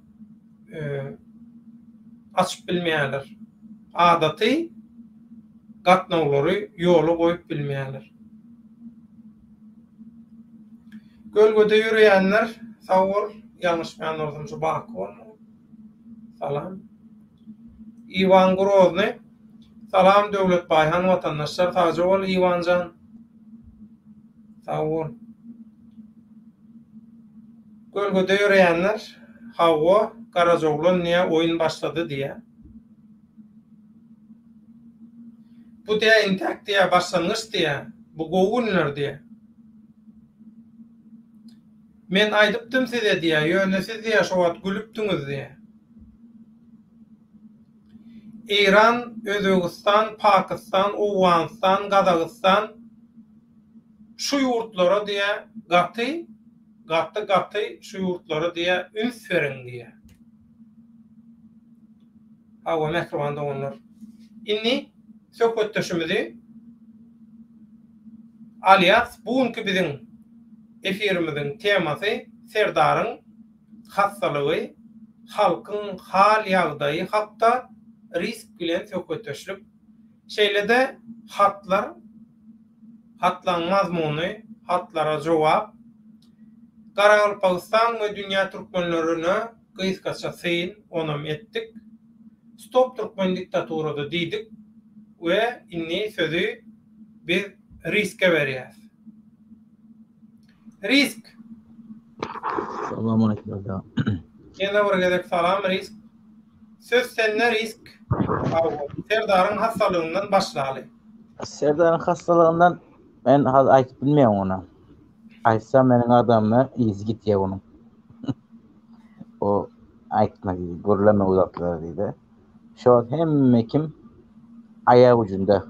Speaker 1: açıp bilmeýärler. Adaty gatnawlary ýoly goýup bilmeýärler. Gölgede ýürüýänler sag bol, ýalňyşmaýan ortamça bak bolma. Salam. Ivan Grozny. Salam Döwlet Baýhan watandaşlar, taýja bol Ivanjan. Sag bol. Gölgede ýürüýänler Hawa Karacaoğlan niye oyun başladı diye. Bu diye intak diye başlangıç diye. Bu goğunlar diye. Men aydıptım size diye. Yönesiz diye şovat gülüptünüz diye. İran, Özbekistan, Pakistan, Uwanistan, Kazakistan şu yurtlara diye gatty şu yurtlara diye üns verin diye. Hawa mekrowanda onlar. Inni söhbetdeşimizi alias bugünkü bizim efirimizin temasy Serdaryň hassalygy, halkyň hal ýagdaýy, hatda risk bilen söhbetdeşlik. Şeýlede hatlaryň mazmuny, hatlara jogap, Karakalpakistan we dünýä türkmenlerine gysgaça syn onam etdik. Stop Türkmen diktaturada diýdik we inni sözü biz riske berýäs. Risk.
Speaker 2: Assalamu alaikum.
Speaker 1: Ýene bir gezek salam risk. Söz sende risk. Serdaryň hassalygyndan başlaly.
Speaker 2: Serdaryň hassalygyndan men hazır aýtyp bilmeýän ona. Aýtsam meniň adammy izi gitýär onuň. O aýtmagy, görleme uzatlar diýdi. Şu hemme kim ayak ucunda,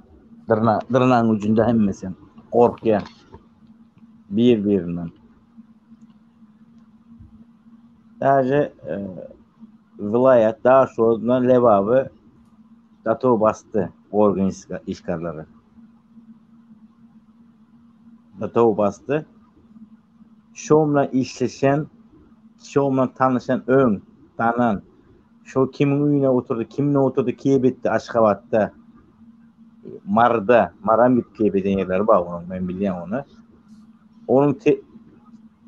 Speaker 2: dırnağın ucunda hemmesi korkuyor birbirinden. Sadece vilayet daha sonra levabı datı bastı organ işgalleri. Datı bastı. Şomla işleşen, şomla tanışan tanan, şu kimin uyuna oturdu, kimle oturdu, kiyebetti Aşgabat'ta, Maramit kiyebeten yerler var onun, ben bilýän onu. Onun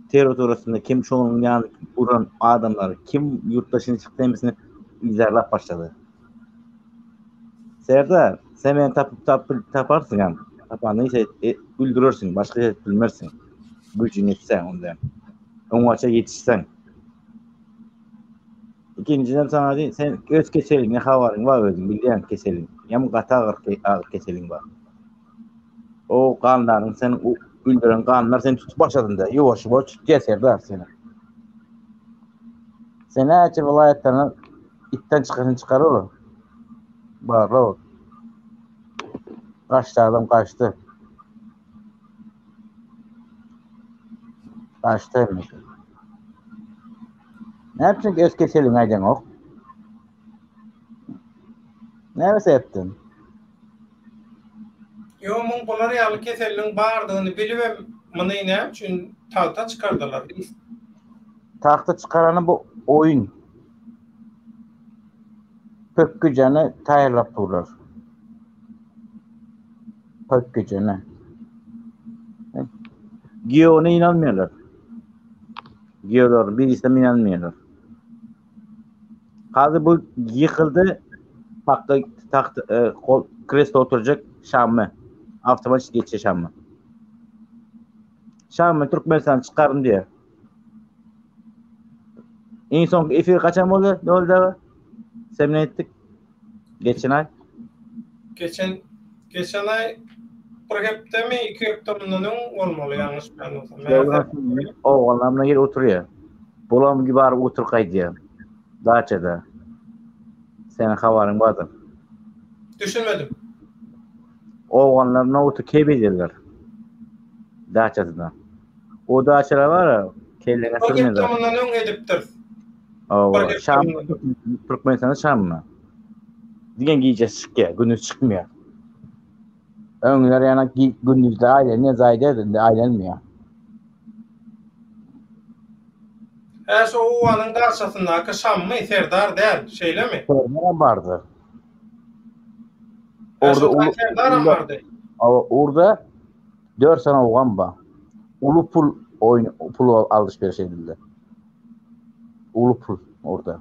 Speaker 2: territoriyasında kim şonun yani buran adamlar, kim yurttaşını çıktı emesini izarlap başladı. Serdar, sen beni taparsın hem. Tapanını ise öldürürsün, başka şey bilmersin. Gücün etsen ondan. Ongaça yetişsen. İkinciden sana değil, sen öz keselin, ne havarın var özün, bilýän keselin. Yam gata ağır keselin var. O kanların, sen öldüren kanlar seni tutup başladığında, yavaş Serdar seni. Sen näçe vilayetlerine itten çıkarır o. Barla o. Kaçtı adam kaçtı. Kaçtı. Ne yapacaksın ki öz keselin aydan ok? Näme sebepden?
Speaker 1: Yo, Mongolar ýaly keselligiň bardygyny bilibem, muny näme üçin tahta çıkardylar?
Speaker 2: Tahta çıkaranı bu oyun. Pökküjeni taýýarlap durlar. Pökküjeni. Geo'na inanmıyorlar. Geo'lar bir İslam'a inanmıyorlar. Hazır bu yıkıldı. Tahtı kreste oturacak Şam'ı. Avtomatik geçiyor Şam'ı. Şam'ı Türkmenistan çıkarın diye. En son efir kaçan oldu? Ne oldu? Semin ettik. Geçen ay.
Speaker 1: Geçen ay bir hepde mi, 2 hepde bundan olmalı, yanlış ben olsam.
Speaker 2: Oğlanlarına gel oturuyor. Bolam gibi arı otur kaydı. Daçada. Senin havarın vardır.
Speaker 1: Düşünmedim.
Speaker 2: Oğlanlarına otur kebediyorlar. Daçada. O daçalar var ya, kellene
Speaker 1: O
Speaker 2: sürmüyorlar.
Speaker 1: hepde bundan edipdir.
Speaker 2: Şam, Türkmenistan'da Şam mı? Diyen giyeceğiz çıkıyor, gündüz çıkmıyor. Öňler ýana gündüzde aýlanyň, zaýda de aýlanmıyor.
Speaker 1: Şu owanyň garşysyndaky Şammy Serdar däl, şeýlemi?
Speaker 2: Serdar bardy.
Speaker 1: Orada Serdar bardy.
Speaker 2: Orada 4 sene owan bar. Ulu pul pul alış-beriş edildi. Ulu pul orada.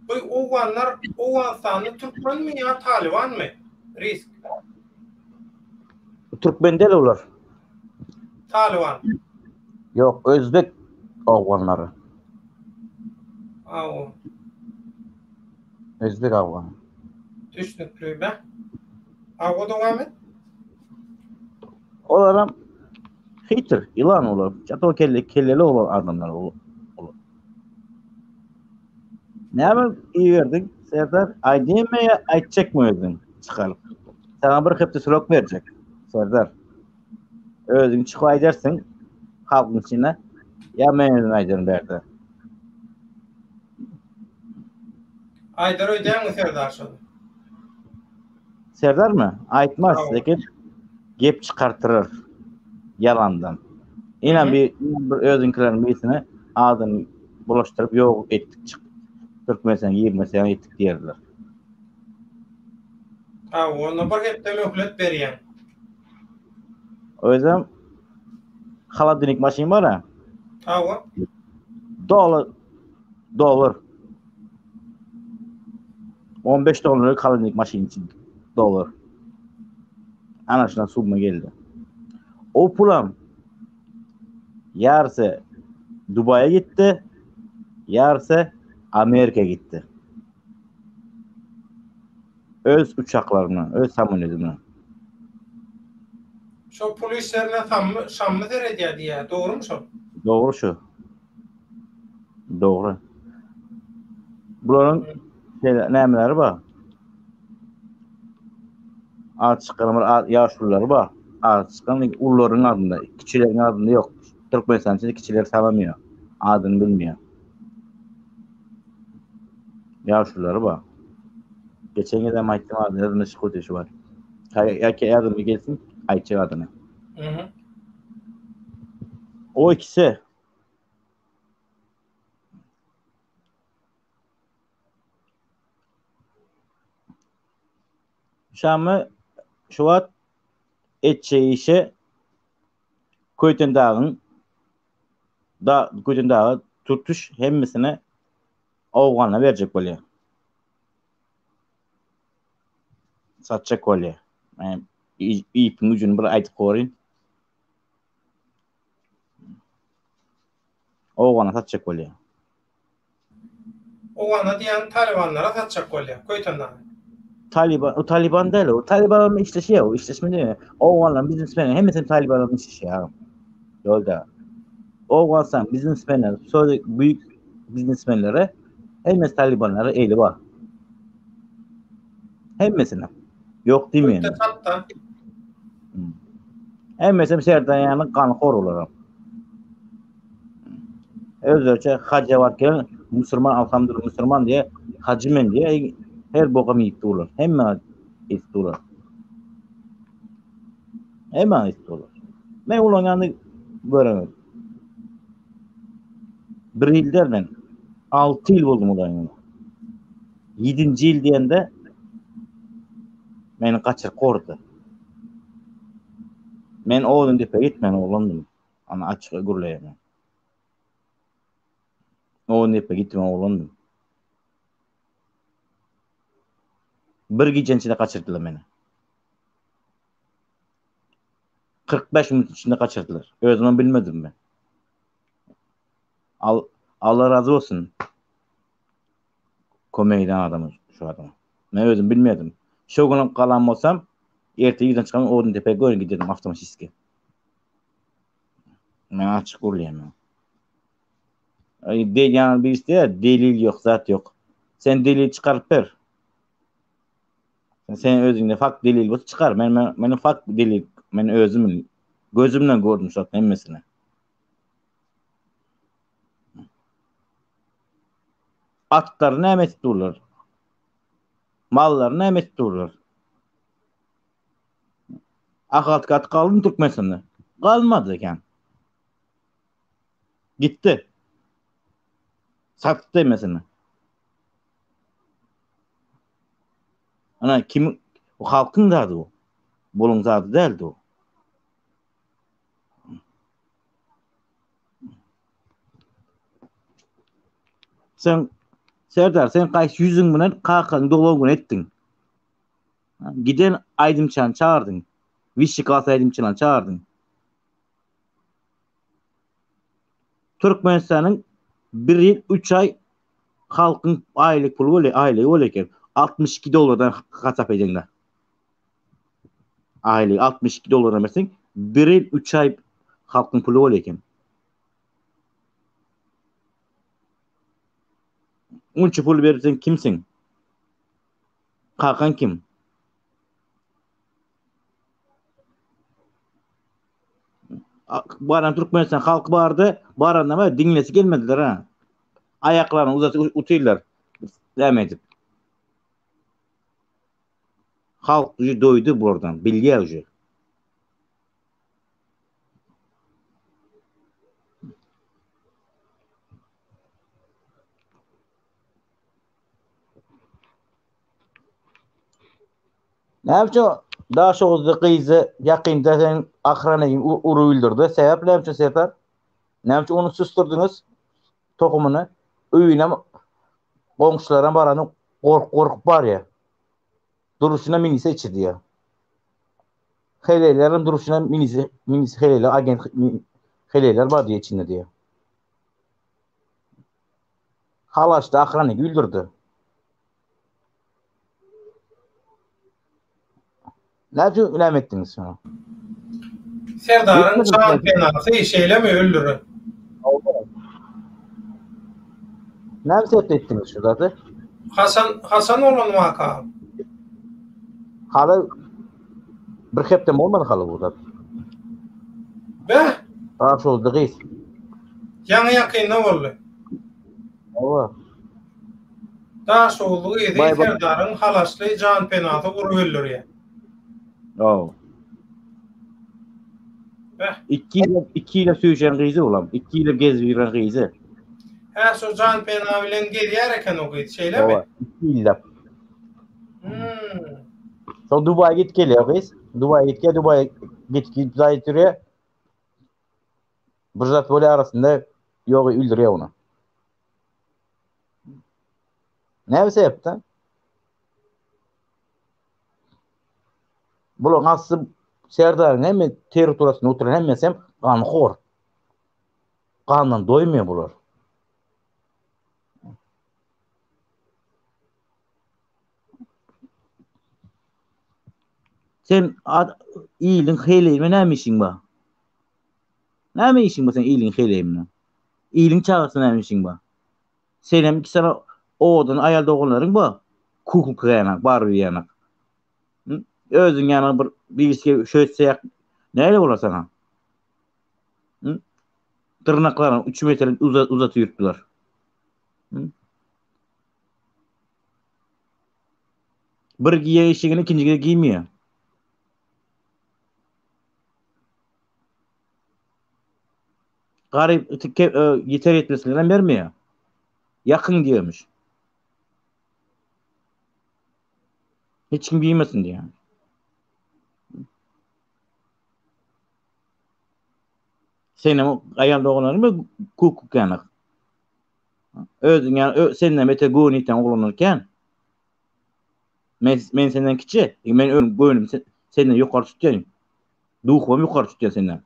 Speaker 1: Bu owanlar, owan sany Türkmen mi ya Taliban mı? Risk.
Speaker 2: Türkmen değil olar.
Speaker 1: Taliban.
Speaker 2: Yok, Özbek owanlary.
Speaker 1: Aw.
Speaker 2: Özbek owan.
Speaker 1: Düşnükli be. Aw dowam et.
Speaker 2: Olaram hitr, ilan olar. Çato kelleli olan adamlar olur. Näme iýerdin? Serdar, aýdymy ýa aýtjakmy özüň çykaryp? Sana bir hepde sürok berjek. Serdar. Özüň çykyp aýdarsyň halkyň içine. Ya men aýdyrym berdi.
Speaker 1: Aýdar öýdäňmi Serdar şol?
Speaker 2: Serdar mı? Aýtmaz, lekin gep çıkartırır yalandan. Ina bir özüňkilerin birisine adyny bulaştırıp ýok etdik çık. Türkmenistan 20 sene etdik diýerler.
Speaker 1: Ona bir hepde möhlet berýän.
Speaker 2: Özüm haladnik maşin var ha.
Speaker 1: Awa.
Speaker 2: Dolar. 15 dolarlık haladnik maşin için dolar. Anaşına subma geldi. O pulam yarısı Dubai'ye gitti, yarısı Amerika'ya gitti. Öz uçaklarına, öz samolyotuna.
Speaker 1: Şu pul işlerine Şammy derediýär diýär, dogry mu şol?
Speaker 2: Doğru şu. Doğru. Bunların nämeleri var? Açıklamar yaşlıları var. Açıklamar ulların adında, kiçilerin adında yok. Türkmenistan içinde kiçileri tanımıyor. Adını bilmiyor. Yaşlıları var. Geçen gelen mahkeme adını şikoteşi var. Ya ki adını gelsin, Ayçe adını.
Speaker 1: Hı.
Speaker 2: O ikisi Şam'ı şuat etçeği işe Köyten Dağı tutuş hemmisine Oğan'a verecek oluyor. Satacak oluyor. Yani ipin ucunu bir aytıp koyun. Oğan'a satacak oluyor.
Speaker 1: Owana diýen Talibanlara satacak bolýar, Köytenden.
Speaker 2: Taliban değil o. Taliban'ın işleşi o. İşleşme değil mi? Oğlanlar biznesmenler. Hemisi Taliban'ın işleşi ya. Yolda. Oğlansan biznesmenler. Sonra büyük biznesmenlere hemisi Talibanlara eli var. Hemisine. Yok değil mi yani?
Speaker 1: Hatta.
Speaker 2: Hemisi Serdanyanın kanı kor olarak. Özlerce hacı varken Müslüman, elhamdülillah Müslüman diye hacı men diye her boka miyip dururlar. Hem istular. Hemen istular. Men ulan yanı göremem. Bir ilderden 6 yıl boldum ulan yanı. 7. yıl diyende meni kaçır kordu. Men oğlum dipe gitmen oğlandım. Ana açığa gürleyemem. Oğlum dipe gitmen oğlandım. Bir gecen içinde kaçırdılar beni. 45 minut içinde kaçırdılar. Özümü bilmedim ben. Allah razı olsun. Komedyen adamı şu adamı. Ben özüm bilmiyordum. Şu gün kalan olsam ertesi yüzden çıkan Odun Tepe'ye görün gidelim avtomatikski. Ben açık kurlayamam. Yani birisi de delil yok, zat yok. Sen delil çıkarıp ver. Sen özünde fakt delil bu çıkar. Benim fakt delil, ben özümün gözümle gördüm zaten emmesine. Atlar ne emet dururlar. Mallar ne emet dururlar. Akat kat kaldı Türkmenistan'da. Kalmadı yani. Gitti. Sattı mesela. Ana kim o halkın zadı o. Bolun zadı değildi o. Sen Serdar sen kaç yüzün bilen kalkan dologun ettin. Giden Aydımçan çağırdın. Vişikas Aydımçan'ı çağırdın. Türkmenistan'ın 1 yıl 3 ay halkın aylık pulu öyle aylığı öyleyken $62'dan kasap edinler. Aylığı $62 mesela 1 yıl 3 ay halkın pulu öyleyken. Unça pul verirsen kimsin? Kalkan kim? Baran Türkmenistan halkı vardı. Baran ama dinlesi gelmediler ha. Ayaklarını uzatıp utuyorlar. Devam edip. Halk doydu buradan. Bilgiye ucu. Ne yapacağım? Daha çok kıyızı yakında sen akranayım uru öldürdü. Sebep ne yapacağım Sertar? Ne yapacağım onu susturdunuz. Tokumunu. Öyüne komşulara baranı korkup var ya. Duruşuna minisi içirdi ya. Helelerin duruşuna minisi heleler agent heleler var diye içinde diye. Halaştı akranı güldürdü. Ne yapacağım ilham ettiniz sonra?
Speaker 1: Serdar'ın çağın penası işeyle mi öldürü?
Speaker 2: Ne yapacağım ettiniz şurada da?
Speaker 1: Hasan olan vaka.
Speaker 2: Hala bir heptem olmadı hala burada.
Speaker 1: Be?
Speaker 2: Karşı oldu gıyız.
Speaker 1: Yanı yakında oldu.
Speaker 2: Ova.
Speaker 1: Daha soğuluğu idi
Speaker 2: Bay bay.
Speaker 1: Serdar'ın halaslı can penatı vuru öldürüyor.
Speaker 2: Oo.
Speaker 1: Be?
Speaker 2: 2 ile suyuşan gıyızı olam. 2 ile gezviren gıyızı.
Speaker 1: Her so can penavilen geliyor eken o gıydı şeyle mi?
Speaker 2: Ova. 2 ile.
Speaker 1: Hmm.
Speaker 2: So Dubai'ye git geliyor gıyız. Dubai'ye git zayıf duruyor. Bir zat böyle arasında yok öldürüyor onu. Ne bir sebepten? Bulun aslı Serdar'ın hem teritoriyasında oturan hem mesem kanxor. Kandan doymuyor bular. Sen iyiliğin heyleğime ne mişin ba? Ne mişin ba sen iyiliğin heyleğimine? İyiliğin çağırsın ne mişin ba? Senem ki sana oğudan ayal doğunların ba? Kukuk yanak, bar yanak. Özün yana birisi şöyle neyle olur sana? Hı? Tırnaklarını 3 metre uzat yürüttüler. Hı? Bir giye eşigini ikinciye giymiyor. Garip yeter etmesinden vermiyor. Yakın diyormuş. Hiç kim giymesin diye. Senin ayağında olanlar mı kukuk yanak. Özün yani seninle mete goğuniten olanırken men senden kiçi. Men goğunum senden yukarı tutayım. Duhum yukarı tutayım senden.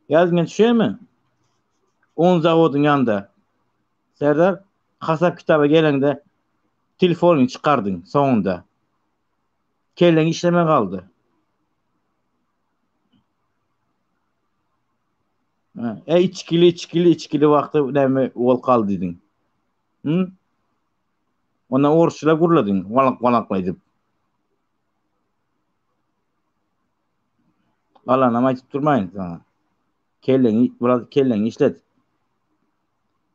Speaker 2: Yazgen şey mi? 10 zavodun yanında. Serdar hasap kitaba gelende telefonunu çıkardın sonunda. Kellen işleme kaldı. İçkili vakti neme ol kaldı dedin. Hı? Ona oruçla gurladın. Valaklaydıp. Allah nama açıp durmayın sana. Kellen işlet.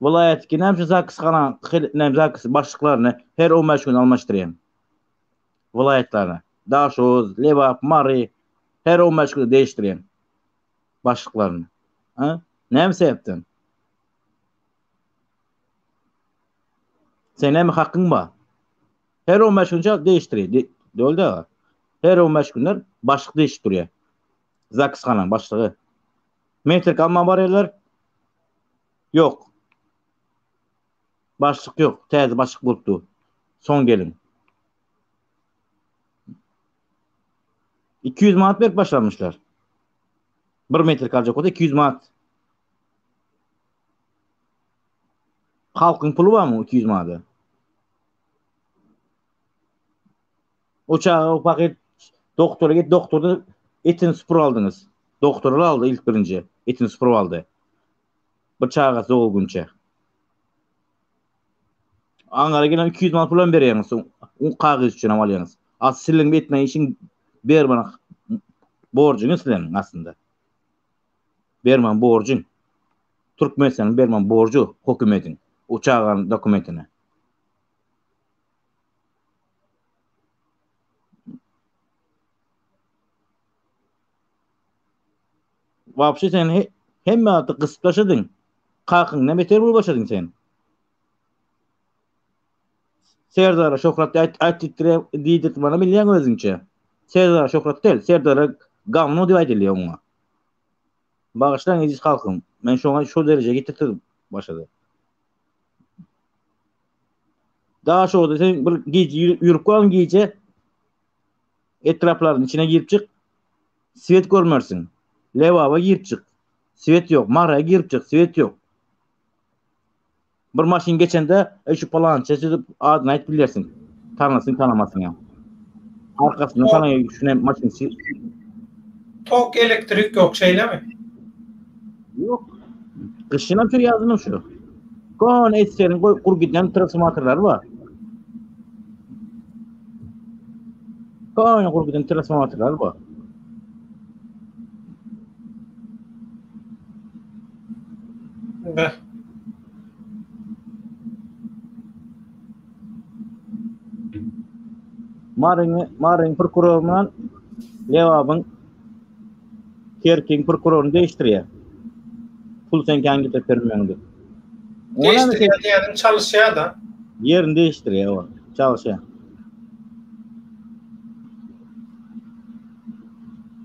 Speaker 2: Vilayet ki nemşe zakısı kana nem zakısı başlıklarını her 15 gün almıştırayım. Vilayetlerine. Daşoz, Levap, Mari her 15 gün değiştireyim. Başlıklarını. Ha? Ne mi sebepten? Senin mi hakkın var? Her 15 gün değiştiriyor. Öyle de var. Her 15 günler başlık değiştiriyor. Zakısxanan başlığı. Metrik alma bariyerler yok. Başlık yok. Təzə başlık buldu. Son gelin. 200 manat verip başlamışlar. 1 metrik alacak o da 200 manat. Halkın pulu var mı 200 manat? O paket doktora git, doktorda etin spor aldınız. Doktorlar aldı ilk birinci. Etin spor aldı. Bıçağı soğugunca. Anlara gelen 200 manat pulun veriyorsunuz. O kağıt için alıyorsunuz. Az silin etmeyi için ver bana borcunu silin aslında. Berman borcun. Türkmenistan'ın berman borcu hükümetin. Uçağın dokumentine. Vapşı sen hem artık kısıtlaşadın. Kalkın ne beter bul başladın sen. Serdar'a Şokrat'ta aytittire diydirtip bana bilyen özünçe. Serdar'a Şokrat değil. Serdar'a gamnu diye ediliyor ona. Bağışlan ediz kalkın. Ben şu derece getirdim başladı. Daha şu da sen bir gece yürüp koyalım gece etrafların içine girip çık. Svet görmürsün. Levava girip çık. Svet yok. Maraya girip çık. Svet yok. Bir maşin geçende şu palanca adını ait bilirsin. Tanısın tanımasın ya. Arkasından tanıyor şuna maşin.
Speaker 1: Tok elektrik yok şeyle mi?
Speaker 2: Yok. Kışına şu yazdım şu. Kon etserin kur giden transformatörler var. Kon kur giden transformatörler var.
Speaker 1: Be.
Speaker 2: Marin prokurorundan Levab'ın Kerkin prokurorunu değiştiriyor. Pul sen hangi tepermendir.
Speaker 1: Değiştiriyor diyelim çalışıyor da.
Speaker 2: Yerini değiştiriyor o. Çalışıyor.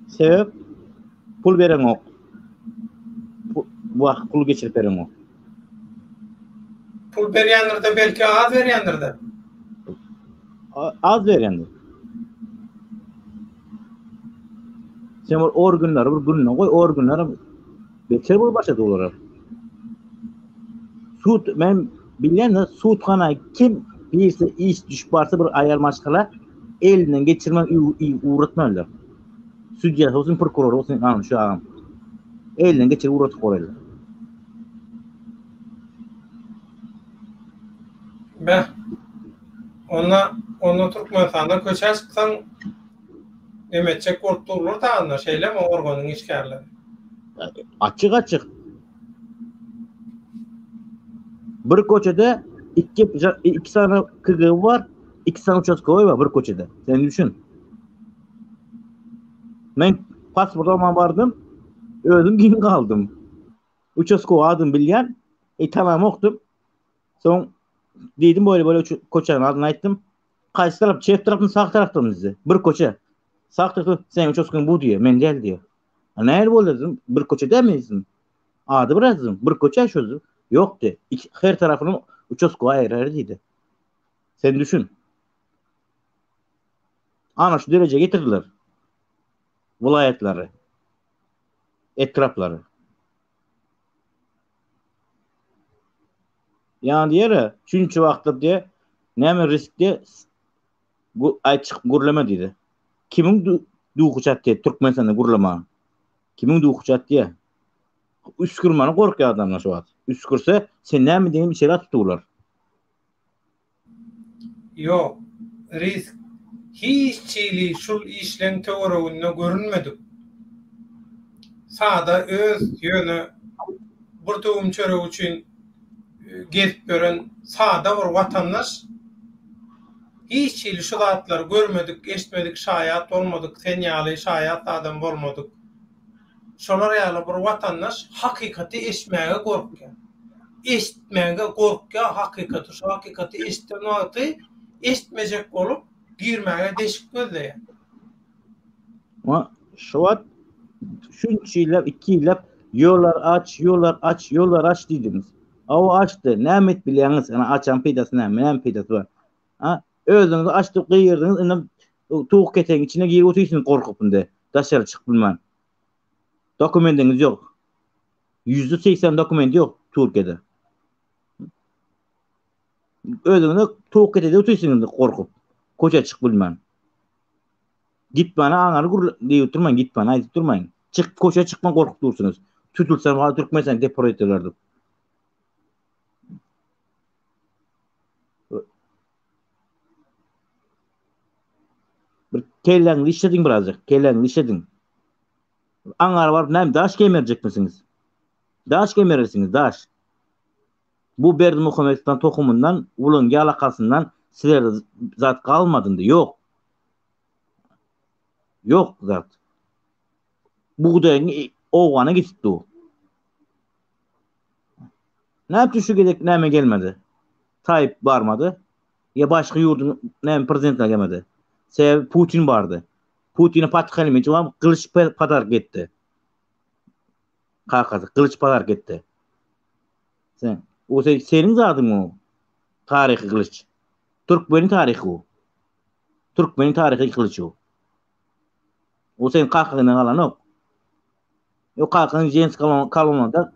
Speaker 2: Sebep pul veren o. Bu pul geçirip veren o.
Speaker 1: Pul veriyendir de belki az veriyendir de.
Speaker 2: Az verendir. Sen organları bir gününe koy, organları beter bul başladı olarak. Sut, ben bilen sutxana kim bilirse iş düşüp varsa bir ayarmaşkala elinden geçirmek uğratmıyorlar. Südya olsun, prokuror olsun, anam şu ağam. Elinden geçirip uğratıp koyuyorlar.
Speaker 1: Be. Onu Türkmenistan'dan köçer çıksan emetçe kurtulur da şeyle mi organın işgərleri?
Speaker 2: Açık. Bir koçede iki tane KG var, iki tane uçaskoy var bir koçede. Sen düşün. Men pasport almaya bardım. Özüm giyin kaldım. Uçaskoy adım bilyen. Tamam okudum. Son dedim böyle koçanın adını ayttım. Qaysı taraf? Çift tarafın sağ taraftan bizi. Bir koça. Sağ tarafı sen uçaskoyun bu diyor. Men gel diyor. Näme boldum? Bir koça demeysin. Adı birazdım. Bir koça şozu. Yok de. Her tarafını uçaskoy ayırır dedi. Sen düşün. Ana şu derece getirdiler. Vilayetleri. Etrafları. Yani diğeri çünkü vaxtda diye näme riskde bu açık gurlama dedi. Kimin duğuçat diye Türkmenistan'da gurlama. Kimin duğuçat diye. Üskürmanı korkuyor adamlar şu an. Üskürse sen näme diýen bir şeyler tuturlar.
Speaker 1: Yok. Risk hiç çiğli şul işlen teoriyonuna görünmedi. Sağda öz yönü burduğum çöre için gezip gören sağda bir vatandaş hiç çiğli şu zatları görmedik, eşitmedik, şayat olmadık, senyalı şayat adam olmadık. Şolar ýaly bir vatandaş hakikaty eşitmäge gorkýar. Eşitmäge gorkýar hakikaty, şu hakikaty eşitmäge eşitmejek bolup girmäge deşik gözleýär.
Speaker 2: Ama şu an şunçylar 2 ýyllap yollar aç diýdiniz. O açdy. Näme et bilýäňiz? Ana açan peýdasy näme peýdasy var. Ha, özüňizi açdyp gyrdyňyz, indi tuğuk keteň içine girip oturýsyň korkup indi. Daşary çykyp bilmän. Dokumentiniz ýok. %80 dokument ýok Türkiýede. Özüňizi tuğuk ketede oturýsyň korkup. Koça çykyp bilmän. Git bana aňary diýip durmaň, git bana aýdyp durmaň. Çık koça çıkma korkup dursunuz. Tutulsan wa Türkmenistan deport ederlerdi. Bir kelleňi işledin birazcık. Kelleňi işledin. Aňara barıp näme daş kemerjek misiniz? Daş kemerirsiniz, daş. Bu Berdi Muhammed'den tokumundan, ulun yalakasından sizler zat kalmadındı. Yok. Yok zat. Buğdayın oğana gitti o. Ne yaptı şu gedek näme gelmedi? Tayyip barmadı. Ya başka yurdun näme prezidentine gelmedi. Sebep Putin bardı. Putin'e patik elmeci var, kılıç padar gitti. Kakası, kılıç padar gitti. Sen, o senin zadın o. Tarihi kılıç. Türkmenin tarihi o. Türkmenin tarihi kılıç o. O senin kakasından kalan yok. O kakasının jens kalonunda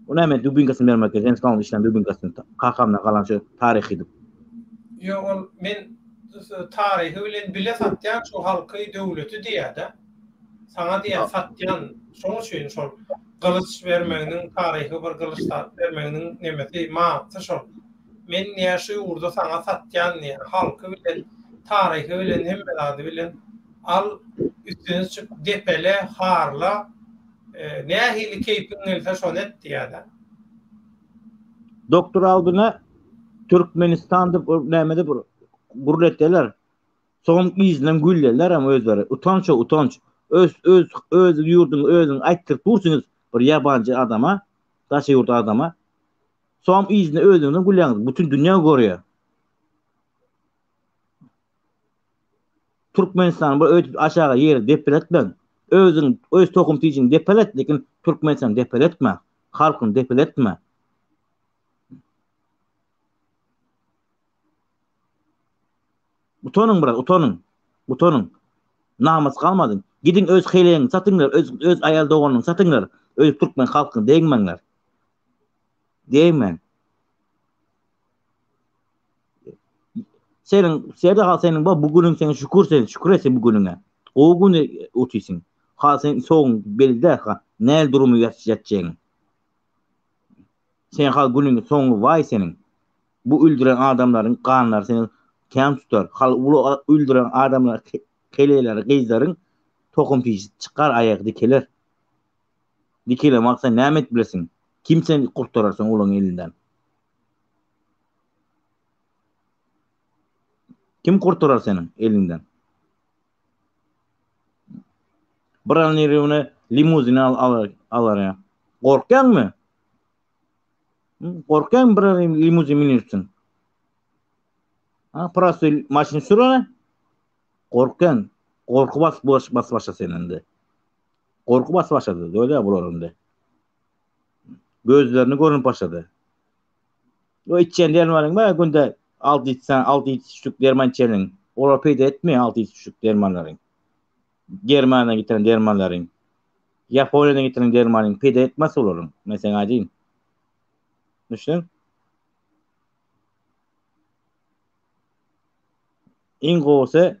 Speaker 2: o näme dübinkasını vermek jens kalon işlen dübinkasını kakamdan kalan şu tarihidir.
Speaker 1: Yo, men tarihi bilen bile satýan şu halky döwleti diýär-de. Sana diýär satýan, şoň üçin şol kılıç vermeginiň tarihi bir kılıçlar vermeginiň nemesi maňsy şol. Men näşe urda sana satýan diýär, halky bilen tarihi bilen hemme bilen al üstüne çık depele harla nähili keypin else şonet diýär-de.
Speaker 2: Doktor Albina Türkmenistan'da nämede bu gurletler. Son izlen gülleler ama özleri. Utanç. Öz yurdun özün aýtdyp dursunuz bir yabancı adama, daşy yurda adama. Son izne özüňizi gülleňiz. Bütün dünya görýär. Türkmenistan bu öýtüp aşağı ýeri depeletmen. Özüň öz tokum tiýin depelet, lekin Türkmenistan depeletme. Halkyny depeletme. Utanın. Namus kalmadın. Gidin öz heleňi satyňlar, öz aýal doganyny satyňlar. Öz Türkmen halkyny deýmeňler. Deýmen. Senin bugünün sen şükür etsen bugününe. O günü otysyň. Sen soň belide näl durumy ýaşaýatjagyň. Sen günüň soňu vay senin. Bu öldüren adamların kanları seni kem tutar. Ulu öldüren adamlar keleler, kızların tokum piş çıkar ayak dikeler. Dikele maksa nämet bilesin. Kim seni kurtararsın ulun elinden. Kim kurtarar senin elinden? Biraneri onu limuzine alar ya. Korkan mı? Korkan mı bir limuzin minirsin? Ha, parası maşin sürene? Korkan. Korku bas başa senin de. Korku bas başladı. Öyle ya bularında. Gözlerini görünüp başladı. O içen dermanın var günde 6 içsen 6 içtik derman içenin. Ola peyda etmiyor 6 içtik dermanların. Germanya'dan getiren dermanların. Japonya'dan getiren dermanın peyda etmez olurum. Mesela diyeyim. Düşün. İngose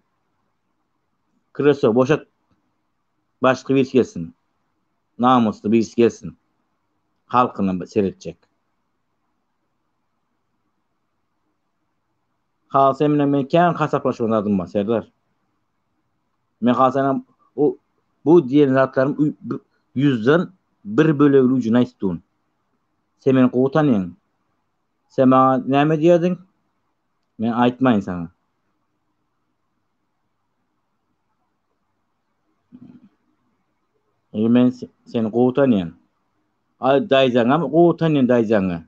Speaker 2: kreso boşat başka birisi gelsin. Namuslu birisi gelsin. Halkını seyredecek. Halsa emine mekan kasaplaşma adım var Serdar. Men halsana bu diyen zatlarım 100'den 1 bölüğü ucuna istiyorsun. Sen beni kovutanıyorsun. Sen bana ne diyordun? Ben aytmayın sana. Ben seni kovutanıyorsun. Dayzana mı kovutanıyorsun dayzana?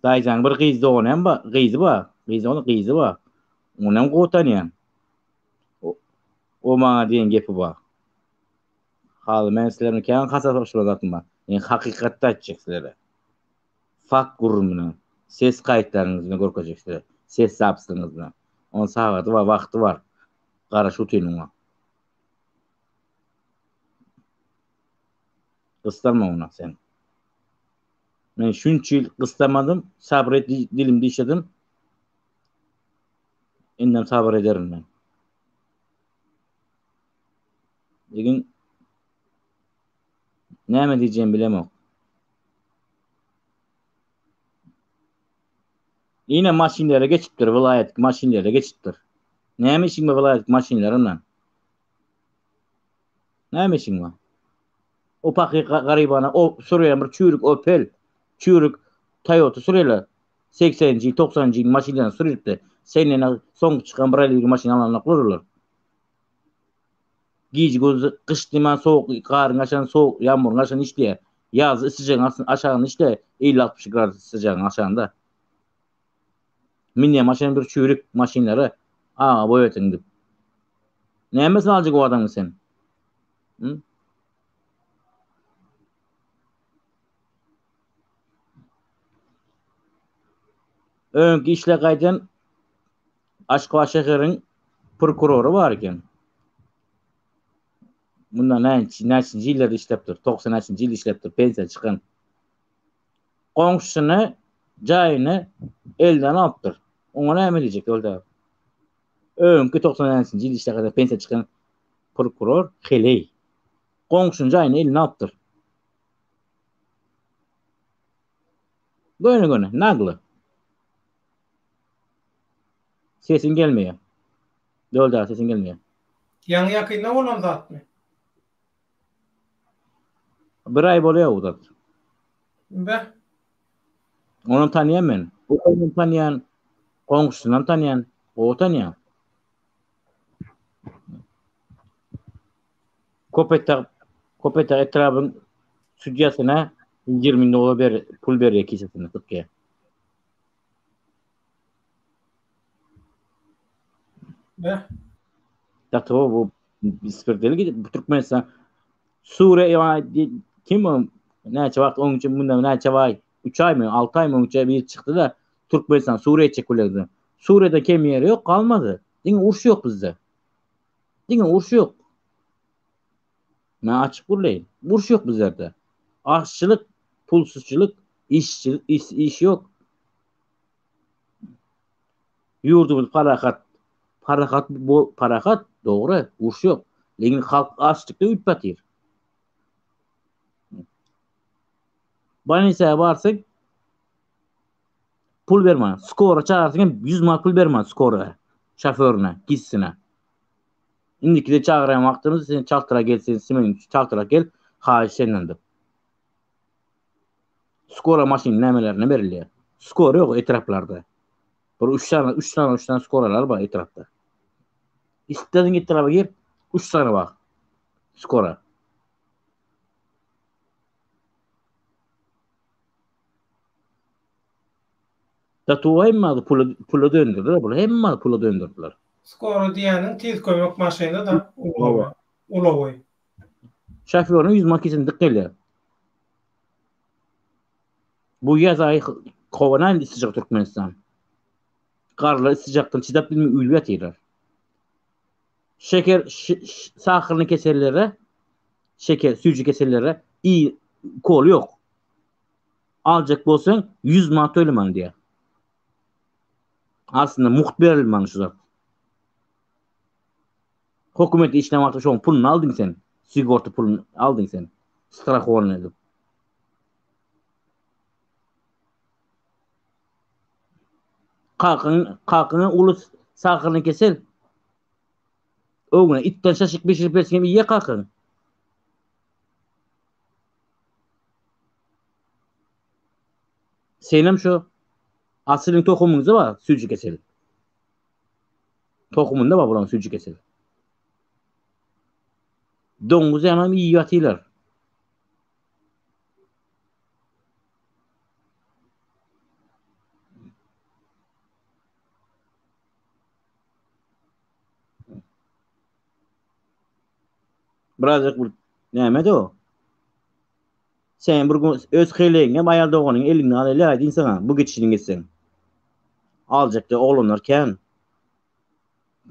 Speaker 2: Dayzana bir kız da onun ba, kızı var. Kızı var. Onun kovutanıyorsun. O bana diyen gepi var. Halı men sizlerini keyin kasaplaştırdım ben. Yani hakikatda açacaksınlar. Fak gurumunu, ses kayıtlarınızı görkəcəksiniz. Ses zapsınızı. Onun saatı var, vakti var. Qaraş utinuna. Kıstarma ona sen. Ben şunç yıl kıstamadım, sabret dilimde işledim. İnden sabır ederim ben. Bugün ne diyeceğimi bilemem. Yine maşinlere geçiptir, vilayet maşinlere geçiptir. Ne işin var vilayet maşinlerinden? Ne işin var? O pakı garibana, o Suriye'nin bir çürük Opel, çürük Toyota sürüyorlar. 80'ci, 90'ci maşinlerini sürüp de seninle son çıkan bir maşin alanına kururlar. Giyici gözü kış diman soğuk, karın aşan soğuk, yağmurun aşan işte, yaz sıcağın aşağın işte 50-60 grad sıcağın aşağında. Minne maşinin bir çürük maşinleri boyatın. Ne mesela alacak o adamı sen? Hı? Önkü işle kaydan Aşkova şehrin prokuroru var iken. Bundan neçinci yıllarda işleptir? 90-cı yıl işleptir. Pensiya çıkan. Komşusunu, cayını elden alıptır. Ona ne diyecek öyle? Önkü 90-cı yıl işleptir. Pensiya çıkan prokuror Heley. Komşunun cayını eline alıptır. Göne naglı. Sesin gelmiyor. Öyle sesin gelmiyor.
Speaker 1: Yan yakında olan zat mı?
Speaker 2: Bir ay oluyor o zat.
Speaker 1: Be.
Speaker 2: Onu tanıyan ben. Onu tanıyan, komşusundan tanıyan, o tanıyan. Kopeta etrafın südyasına 20 dolar pul veriyor kisesine Türkiye.
Speaker 1: Be.
Speaker 2: Tabii bu ispirteli gidip Türkmenistan Suriye kim o? Neçe vakit onun için bundan neçe vay 3 ay mı 6 ay mı 3 ay bir çıktı da Türkmenistan Suriye çekildi. Suriye'de kim yeri yok kalmadı. Dinle urş yok bizde. Dinle urş yok. Ben açık buradayım. Urş yok bizlerde. Aşçılık, pulsuzçuluk, iş yok. Yurdumuz parakat doğru. Urş yok. Lekin halk açlıkta ütpatir. Banisa'ya varsak pul verme. Skora çağırsın 100 mark pul verme skora. Şoförüne, gitsine. İndiki de çağıran vaktiniz sen çaltıra gelsin, simen çaltıra gel, haş senendir. Skora maşin nemelerine veriliyor. Skora yok etraflarda. Bir 3 tane skoralar var etrafta. İstediğin etrafa gir, 3 tane bak. Skora. Tatu hemma pula döndürdüler. Bunu hemma pula döndürdüler.
Speaker 1: Skoro diýeniň tiz kömek maşyny da
Speaker 2: Baba.
Speaker 1: ulawy.
Speaker 2: Şoförün 100 makisini dıkkıyla. Bu yaz ayı kovanan sıcak Türkmenistan. Karlar sıcaktan çidap bilmi ülvet yediler. Şeker sakarını keserlere, şeker sürücü keserlere iyi kol yok. Alacak bolsan 100 manat öleman diye. Aslında muhbirliman şu zat. Hökümet işlem artık şu pulunu aldın sen. Sigorta pulunu aldın sen. Strahowany edip. Kalkını ulus sakarını keser. Öňüne itten şaşık beşirip bersen iýe kalkın. Senem şu asylın tohumunda var sürücü keseli. Tohumunda var bulan sürücü keseli. Domuz yanam iyi yatılar. Birazcık bu näme o? Sen bir gün öz heleňe baýal doganyň eliňe alyp aýdyn sana bu geçişini geçsen. Aljakda oğlanlarken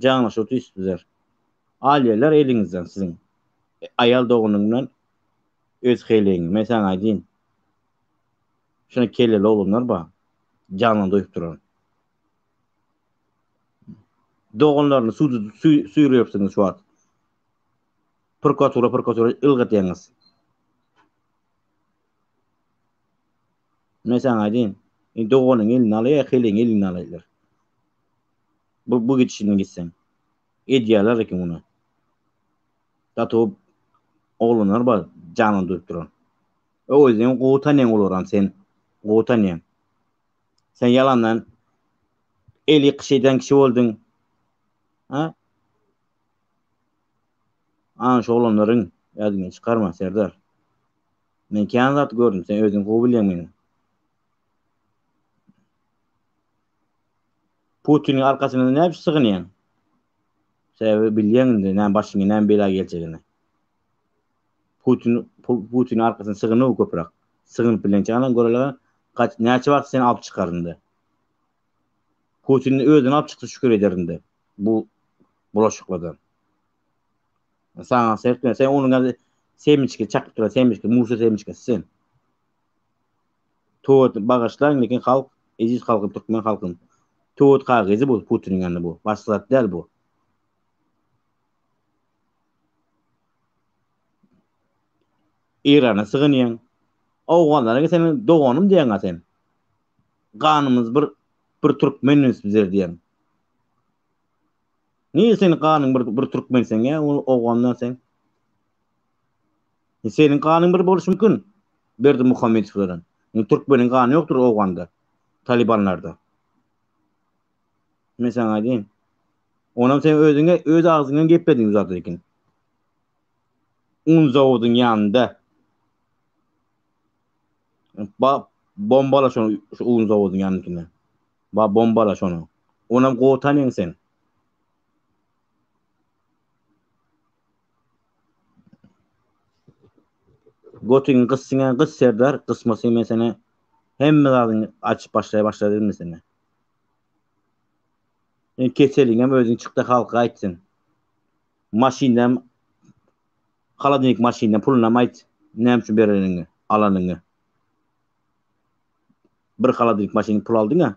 Speaker 2: jaňlaşy otysbizler. Alýarlar eliňizden siziň. Aýal doganyňdan öz heleňe men sana aýdyn. Şuna keleli oğlanlar ba. Canlan doýup duran. Doganlaryny suýuryapsyňyz şu wagt. Prokuratura ılgatýaňyz. Men sana aýdyn. Doganyň elini alýar, heleň elini alýar. Bu geçişini geçsen. Edýärler eken bunu. Tato oğlanlar ba canlan doýup duran. O yüzden goýtanyň olaram sen. Goýtanyň. Sen yalandan eli kişiden kişi oldun. Ha? Şu oğlanların ýadyňa çykarma Serdar. Men kän zat gördüm, sen özüň gowy bilýän meni. Putin'in arkasından näme sığınýan? Sebebi bilýän-de, näme başyňa näme bela geljegini. Putin'in arkasından sığınyp köpürak. Sığınyp bilen çaňdan görelegen näçe wagt seni alyp çykaryndy. Putin'i özüni alyp çykdy şükür ederdi. Bu bulaşıkladan. Sana sertme, sen onun sevinçke çakıp tura, sevinçke, Musa sevinçke sen. Tuğut bağışlan, lekin halk, eziz halkım, Türkmen halkım. Tuğut kağızı bu, Putin'in yanında bu. Başlat değil bu. İran'a sığınyan. Oğlanlara senin doğanım diyen sen. Kanımız bir Türkmeniniz bizler diyen. Niye senin kanın bir Türkmen sen ya? Oğlanlar sen. Senin kanın bir boluş mümkün. Berdi Muhammedovlardan. Türkmenin kanı yoktur oğlanda. Talibanlarda. Men sana aýdyn. Onam sen özüňe öz agzyňdan gepmedin zaten ekin. Un zawodyň ýanynda. Bombala şonu şu un zawodyň ýanynda. Bombala şonu. Onam goýtanyň sen. Gotyň gyssyňa gys Serdar, gysmasyň men seni hemme zadyň açyp başlaýar seni. Keseliňem özüň çykdy halka aýtsyn. Maşinam haladnik maşinam puluna aýt. Näme üçin bereniňi, alanyňy. Bir haladnik maşiny pul aldyň-a?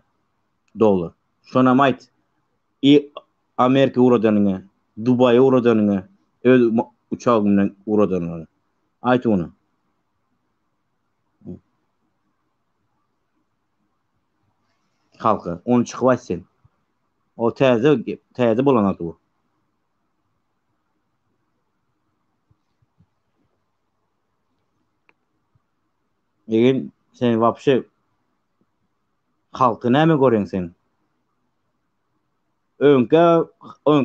Speaker 2: $. Şona aýt. Amerika uradanyňy, Dubaýa uradanyňy, öz uçagymdan uradanyňy. Aýt onu. Halka, onu çykyp aýtsyn. O täze bolan ady bu. Sen wapşe halky näme görüň sen? Öňke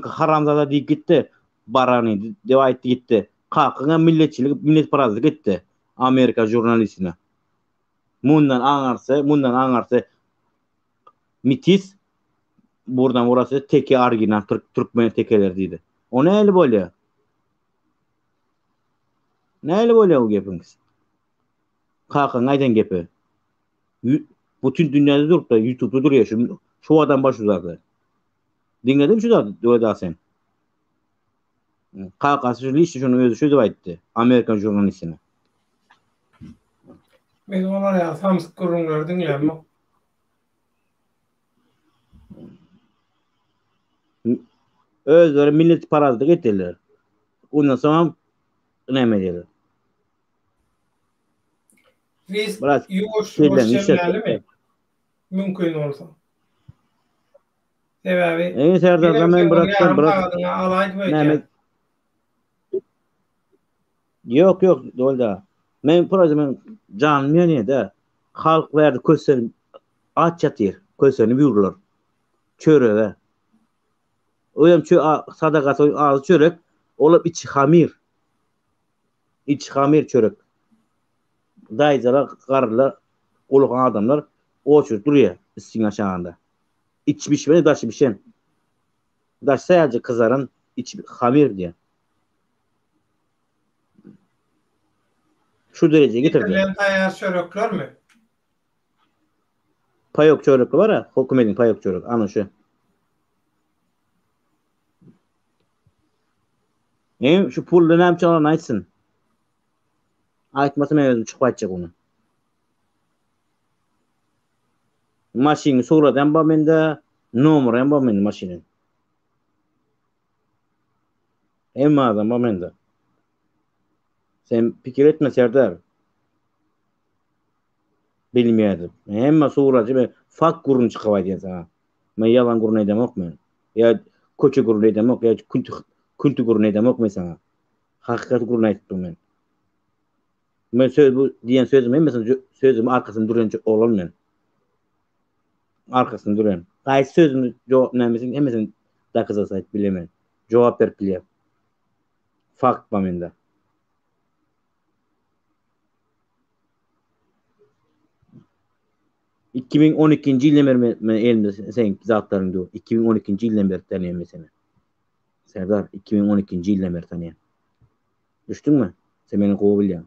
Speaker 2: haramzada diýip gitdi. Barany diýip aýtdy gitdi. Kalkyňa millet parazy gitdi. Amerika jurnalistine. Mundan aňarsy mitis buradan burası teki arginal Türkmen tekeler diýdi. O näli bolýar? Näli bolýar bu gepiniz? Kalkyň aýdan gepi. Bütün dünyada durup da YouTube'da duruyor şu adam baş uzadı. Dinledin şu da doyda sen. Kalkası işte şunu özü şu aytdı. Amerikan jurnalistine.
Speaker 1: Men olar ya samsyk gurulňlary dinleýärmi?
Speaker 2: Özleri millet parazy getdiler. Ondan sonra näme diýerler?
Speaker 1: Biz
Speaker 2: Biraz
Speaker 1: ýuwaş
Speaker 2: işe-
Speaker 1: şemälimi? Mümkin bolsa. Sebäbi
Speaker 2: Serdar'dan men biraz
Speaker 1: alaytmaýan.
Speaker 2: Yok dolda. Men projem canmýan da halk berdi köslerini aç ýatyr. Köslerini buyurlar. Çörege. Oyam sadagat ağzı çörek olup içi hamir. İçi hamir çörek. Dayıcılar, karılar, olukan adamlar oçur duruyor üstün aşağında. İç pişmeni, daşı pişen. Daş sadece kızarın, iç hamir diye. Şu dereceye getirdi.
Speaker 1: Taýýar çörekler mi?
Speaker 2: Payok çörek var ya, hükümetin payok çörek. Ana şu. Şu pullu näme çalan aýtsyn. Aýtmasam men özüm çykyp aýtjak onu. Maşyny suradan ba mende, nomerem ba mende maşynyň. Emma adam ba mende. Sen pikir etme Serdar. Bilmeýärdim. Emma suracı ben fak gurun çykyp aýdýan sana. Men yalan gurun edemok men. Ya köçe gurun edemok ya kuntu gurun edemok men sana. Hakikat gurun aýtdym men. Men söz bu diýen sözüm emmesin, sözüm arkasynda duran oğlan men. Arkasynda duran. Gaýsy sözümni jogap nämesin emmesin da kıza saýt bilemen. Jogap berip bilýär. Fakt ba mende. ...2012-nji ýyldan men elimde sen zatlaryň dur. 2012-nji ýyldan beri tanýan seni. Serdar 2012-nji ýyldan beri tanýan. Düşdüňmi? Sen meni gowy bilýän.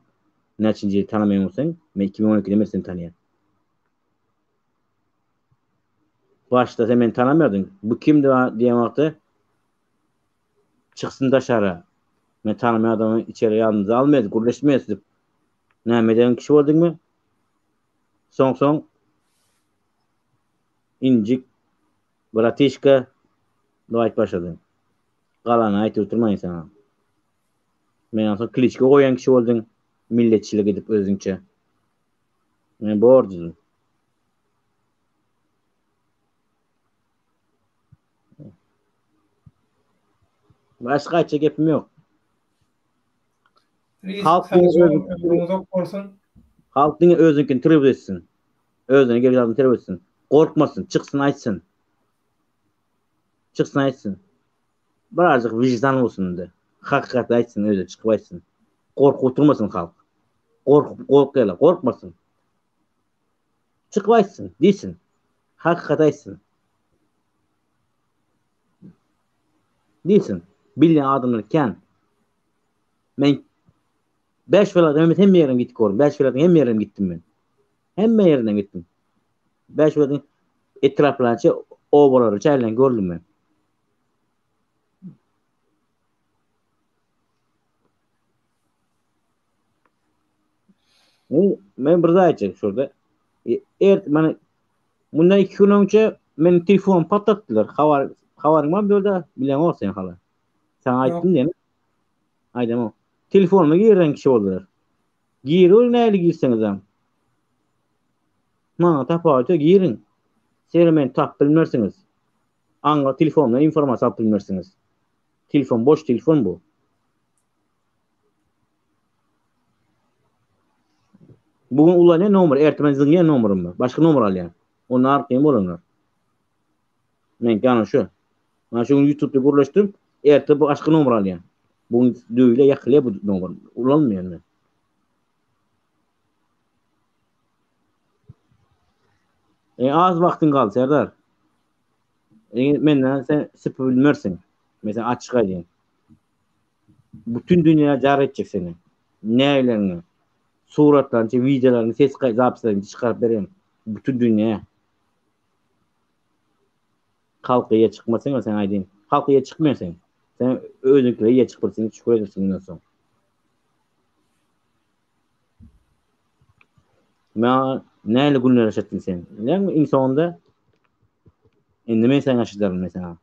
Speaker 2: Näçinji tanamayan bolsaň, men 2012'de seni tanıyan. Başta sen beni tanamıyordun. Bu kimdi diyen vakti çıksın dışarı. Men tanımayan adamı içeri yanınıza almayız, gurleşmeyiz. Näme kişi oldun mu? Son incik bratişka dolayt başladın. Galanı aytı oturmayın sana. Men sonra klişke koyan kişi oldun. Milletçilik edip özünçe. Men borcudum. Başka açık gepim yok. Halk dini özünkini tribut etsin. Özüne gelip tribut etsin. Korkmasın, çıksın açsın. Çıksın açsın. Birazcık vicdan olsun de. Hakikat açsın, özü çıkıp açsın. Korkuturmasın halk. Korkmasın. Çıkıp açsın, değilsin. Hakikat açsın. Değilsin. Bildiğin adımlarken ben 5 veladın hem yerim gittik oğlum. 5 veladın hem yerim gittim ben. Hem yerden gittim. 5 veladın etraflarınca ovaları çaylan gördüm ben. Ben bir daha açacak şurada. Bana bundan 2 gün önce benim telefonumu patlattılar. Havarım var böyle bilen olsa sen hala. Sana ayttım diye mi? Aydım o. Telefonuma giren kişi oldular. Giriyor neyle girseniz am. Tapağıca girin. Seyremen tap bilmersiniz. Anga telefonla informasyon tap bilmersiniz. Telefon boş telefon bu. Bugün ulan ne numara? Ertemen zilgen numaram mı? Başka numara alayan. Onu arkayım olanlar. Men kanı şu. Mana şu YouTube'da gurlaştım. Erte bu aşkı numara alyan. Bu düyle yakılıyor bu numara. Ulanmıyor mu? Az vaktin kaldı Serdar. Menden sen sıfır bilmersin. Mesela açık ayın. Bütün dünya car edecek seni. Neylerini, suratlarını, videolarını, ses zapslarını çıkarıp vereyim. Bütün dünyaya. Halkaya çıkmasın ama sen aydın. Halkaya çıkmıyorsun. Sen özünle iyi çıkırsın, şükür edersin bundan sonra. Ma neyle günler yaşattın sen? Ne mi insanda? Indi men sen yaşadın mesela.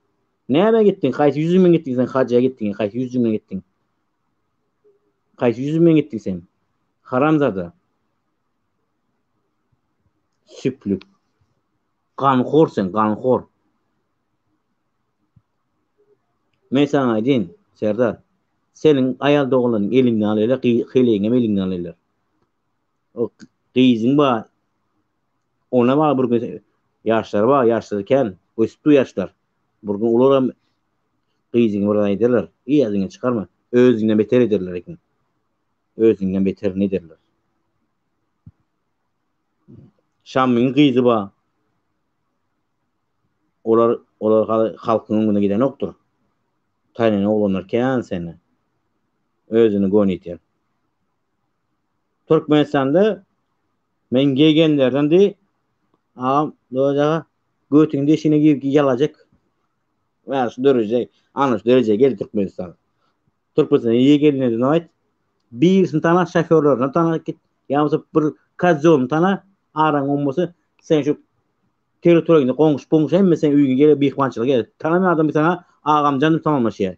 Speaker 2: Nereye gittin? Kayıt 100 bin gittin sen hacıya gittin. Kayıt 100 bin gittin. Kayıt 100 bin gittin sen. Haramzada. Süplük. Kanxor sen, kanxor. Men sana aydın, Serdar. Senin ayal doğulanın elinden alıyorlar, kıyleğine elinden alıyorlar. O kıyızın var. Ona var burgun yaşlar var, yaşlarken üstü yaşlar. Burgun ulara kıyızın buradan ederler. İyi yazını çıkarma. Özünden beter ederler ekin. Özünden beter ne derler? Şam'ın kıyızı var. Olar halkının buna giden yoktur. Taynene olanırken seni. Özünü gön iter. Türkmenistan'da men gelgenlerden de doğacağı götünde işine girip yalacak. Ve şu derece, anış derece geldi Türkmenistan'a. Türkmenistan'a iyi gelinlerden ait. Birisini tanı şoförlerden tanı git. Yalnız bir kazyon tanı aran olması sen şu teritoriyinde konmuş hem sen üyüne gelip bir ihvançılık gelir. Tanımayan adam bir tane ağam canım tanımamış ya.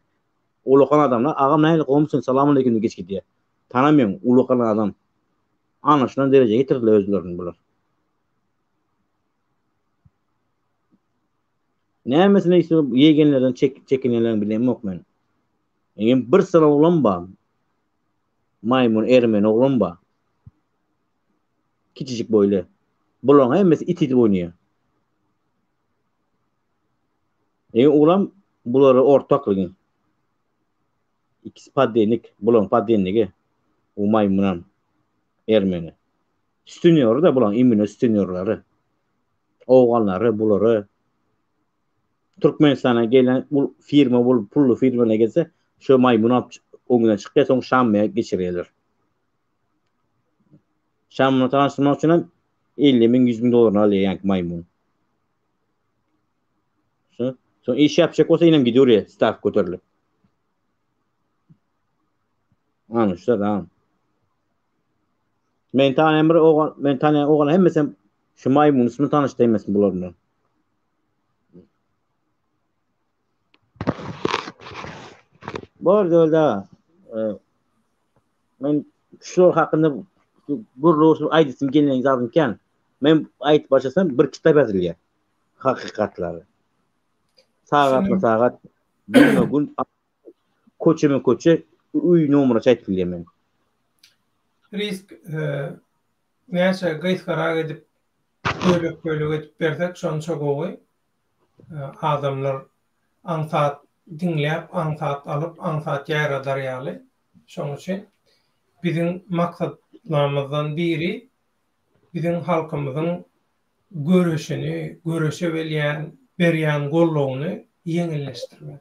Speaker 2: Ulukan adamlar ağam neyle komşun selamun aleyküm geç gidiyor. Tanımıyorum ulukan adam. Anlaşılan derece getirdiler özlerini bunlar. Ne mesela işte yegenlerden çekinenlerin bileyim yok ben. Yani bir sıra olan ba. Maymun ermen oğlum ba. Küçücük boylu. Bulon hem mesela iti oynuyor. Oğlan bunları ortaklığı. İkisi paddenik, bulon paddeniki. O maymunan ermeni. Üstünüyor da bulan imino üstünüyorları. Oğlanları buları. Türkmenistan'a gelen bu firma, bu pullu firmana gelse şu maymunu onuna çıkıyor sonra Şam'a geçiriyorlar. Şam'la tanıştırmak için 50 bin 100 bin dolarını alıyor yani maymun. Sonra iş yapacak olsa yine gidiyor ya staff götürülüp. Anlaşıldı tamam. Men tane oğlan hem mesela şu maymun ismini tanıştırmayasın bularından. Bu arada öyle men şu hakkında bu aydısim gelinen yazarken men ayet başlasam bir kitap yazılıyor. Hakikatları. Saat gün koçu uy numara çaytılıyor men.
Speaker 1: Risk neyse gayet karar edip böyle edip bertek son çok oğuy. Adamlar anfat dinleyip, anfat alıp, anfat yayradar yali. Şonun için bizim maksatlarımızdan biri bizim halkımızın beriyan golluğunu yengilleştirmek.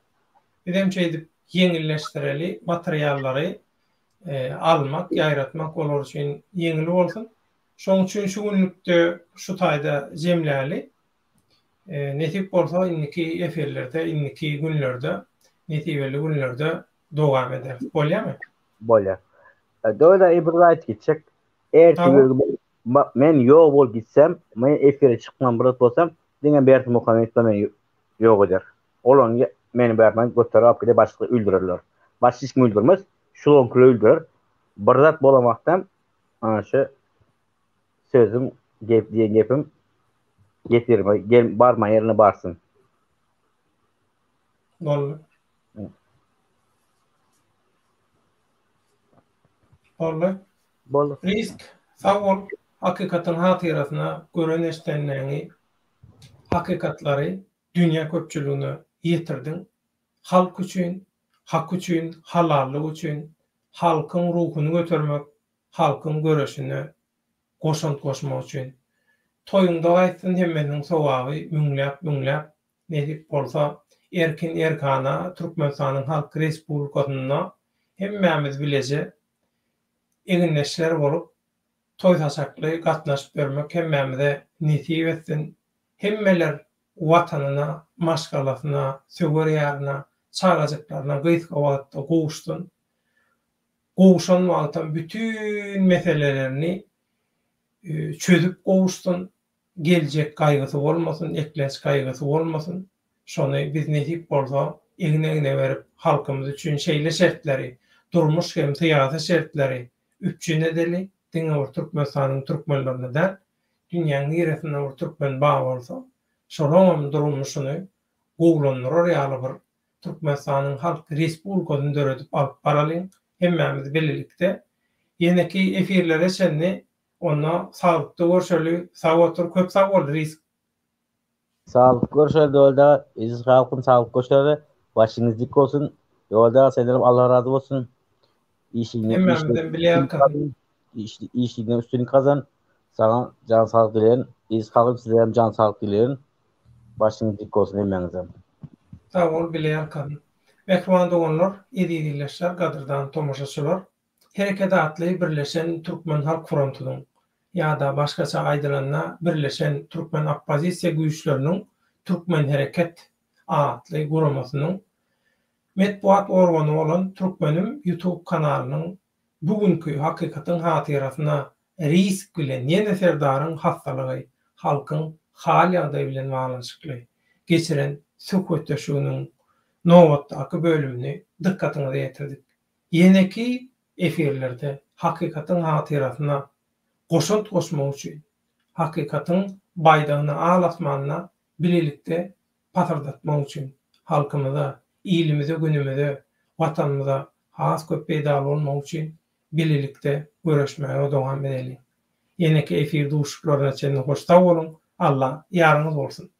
Speaker 1: Bizim edip yengilleştireli materyalları almak, yayratmak olur için yengil olsun. Şonun için şu günlükte şu tayda zemleli netip olsa inniki efirlerde, inniki günlerde, netibeli günlerde devam eder. Bolya mı?
Speaker 2: Bolya. Doğru İbrahim gidecek. Eğer men yok ol gitsem, men efire çıkmam bırak olsam, dinen berti Muhammed'le men yok eder. Olan meni berman götürüp gide başka öldürürler. Başka hiç mi öldürmez? Şulon kilo öldürür. Bırdat bolamaktan şu sözüm gepim getirme, gel barma yerine barsın.
Speaker 1: Doğru. Doğru. Risk, sağ ol. Hakikatin hatırasına gören eştenlerini, hakikatları, dünya köpçülüğünü ýetirdiň. Halk üçin, hak üçin, halallyk üçin, halkyň ruhuny götermek, halkyň göreşine goşant goşmak üçin. Toýuňda gaýtdyn hemmeniň sowaby müňläp nedip bolsa erkin erkana Türkmenistanyň Halk Respublikasyna hemmämiz bileje eginleşler bolup toý taşakly gatnaşyp bermek hemmämize nisip etsin. Hemmeler watanyna, maşgalasyna, söwer ýaryna, çagajyklaryna gyzga wagtda gowuşdun. Gowuşan wagtdan bütün meselelerini çözüp gowuşdun. Geljek gaýgysy bolmasyn, eklenç gaýgysy bolmasyn. Şonu biz nesip bolsa egine berip halkymyz üçin şeýle şertleri, durmuş hem syýasy şertleri üçin edeli. Diňe Türkmenistanyň türkmenlerine de dünýäniň ýeresinde türkmen baý bolsa, şolam durmuşyny gowlandyrar ýaly bir Türkmenistanyň Halk Respublikasyny döredip alyp baralyň. Hemmämiz bilelikde ýene-ki efirlere senni ona saglypda görşeli, sag otur, köp sag bol risk.
Speaker 2: Sağlık görüşleri yolda, İziz halkın sağlık görüşleri başınız dik olsun. Yolda senirim Allah razı olsun.
Speaker 1: Hemmemizden bilýär kadyn.
Speaker 2: İşliğinden üstünlük kazan. Sana can sağlık dileyin. İziz halkım size hem can sağlık dileyin. Başınız dik olsun hemmenize.
Speaker 1: Sağ ol bilýär kadyn. Mehman doganlar, ýedi-ýedileşler, gadyrdan tomaşaçylar. Hereket atly birleşen Türkmen Halk Frontunyň ýa-da başgaça aýdylanyna birleşen Türkmen oppozisiýa güýçleriniň Türkmen Hereket atly guramasynyň medpuat organy bolan Türkmenim YouTube kanalynyň bugünkü hakykatyň hatyrasyna risk bilen ýene serdaryň hastalygy, halkyň hal ýagdaýy bilen baglanşykly geçiren söhbetleşiginiň nowatdaky bölümini dikkatyňyza ýetirdik. Ýene-ki efirlerde hakykatyň hatyrasyna goşant goşmak üçin, hakykatyň baýdagyny alatmanyna bilelikde patyrdatmak üçin halkymyza, ilimize, günümize, watanymyza has köp peýda bolmak üçin bilelikde göreşmäge dowam edeli. Ýene-ki efir duşlaryna çenli hoş sag bolun. Allah ýarňyz bolsun.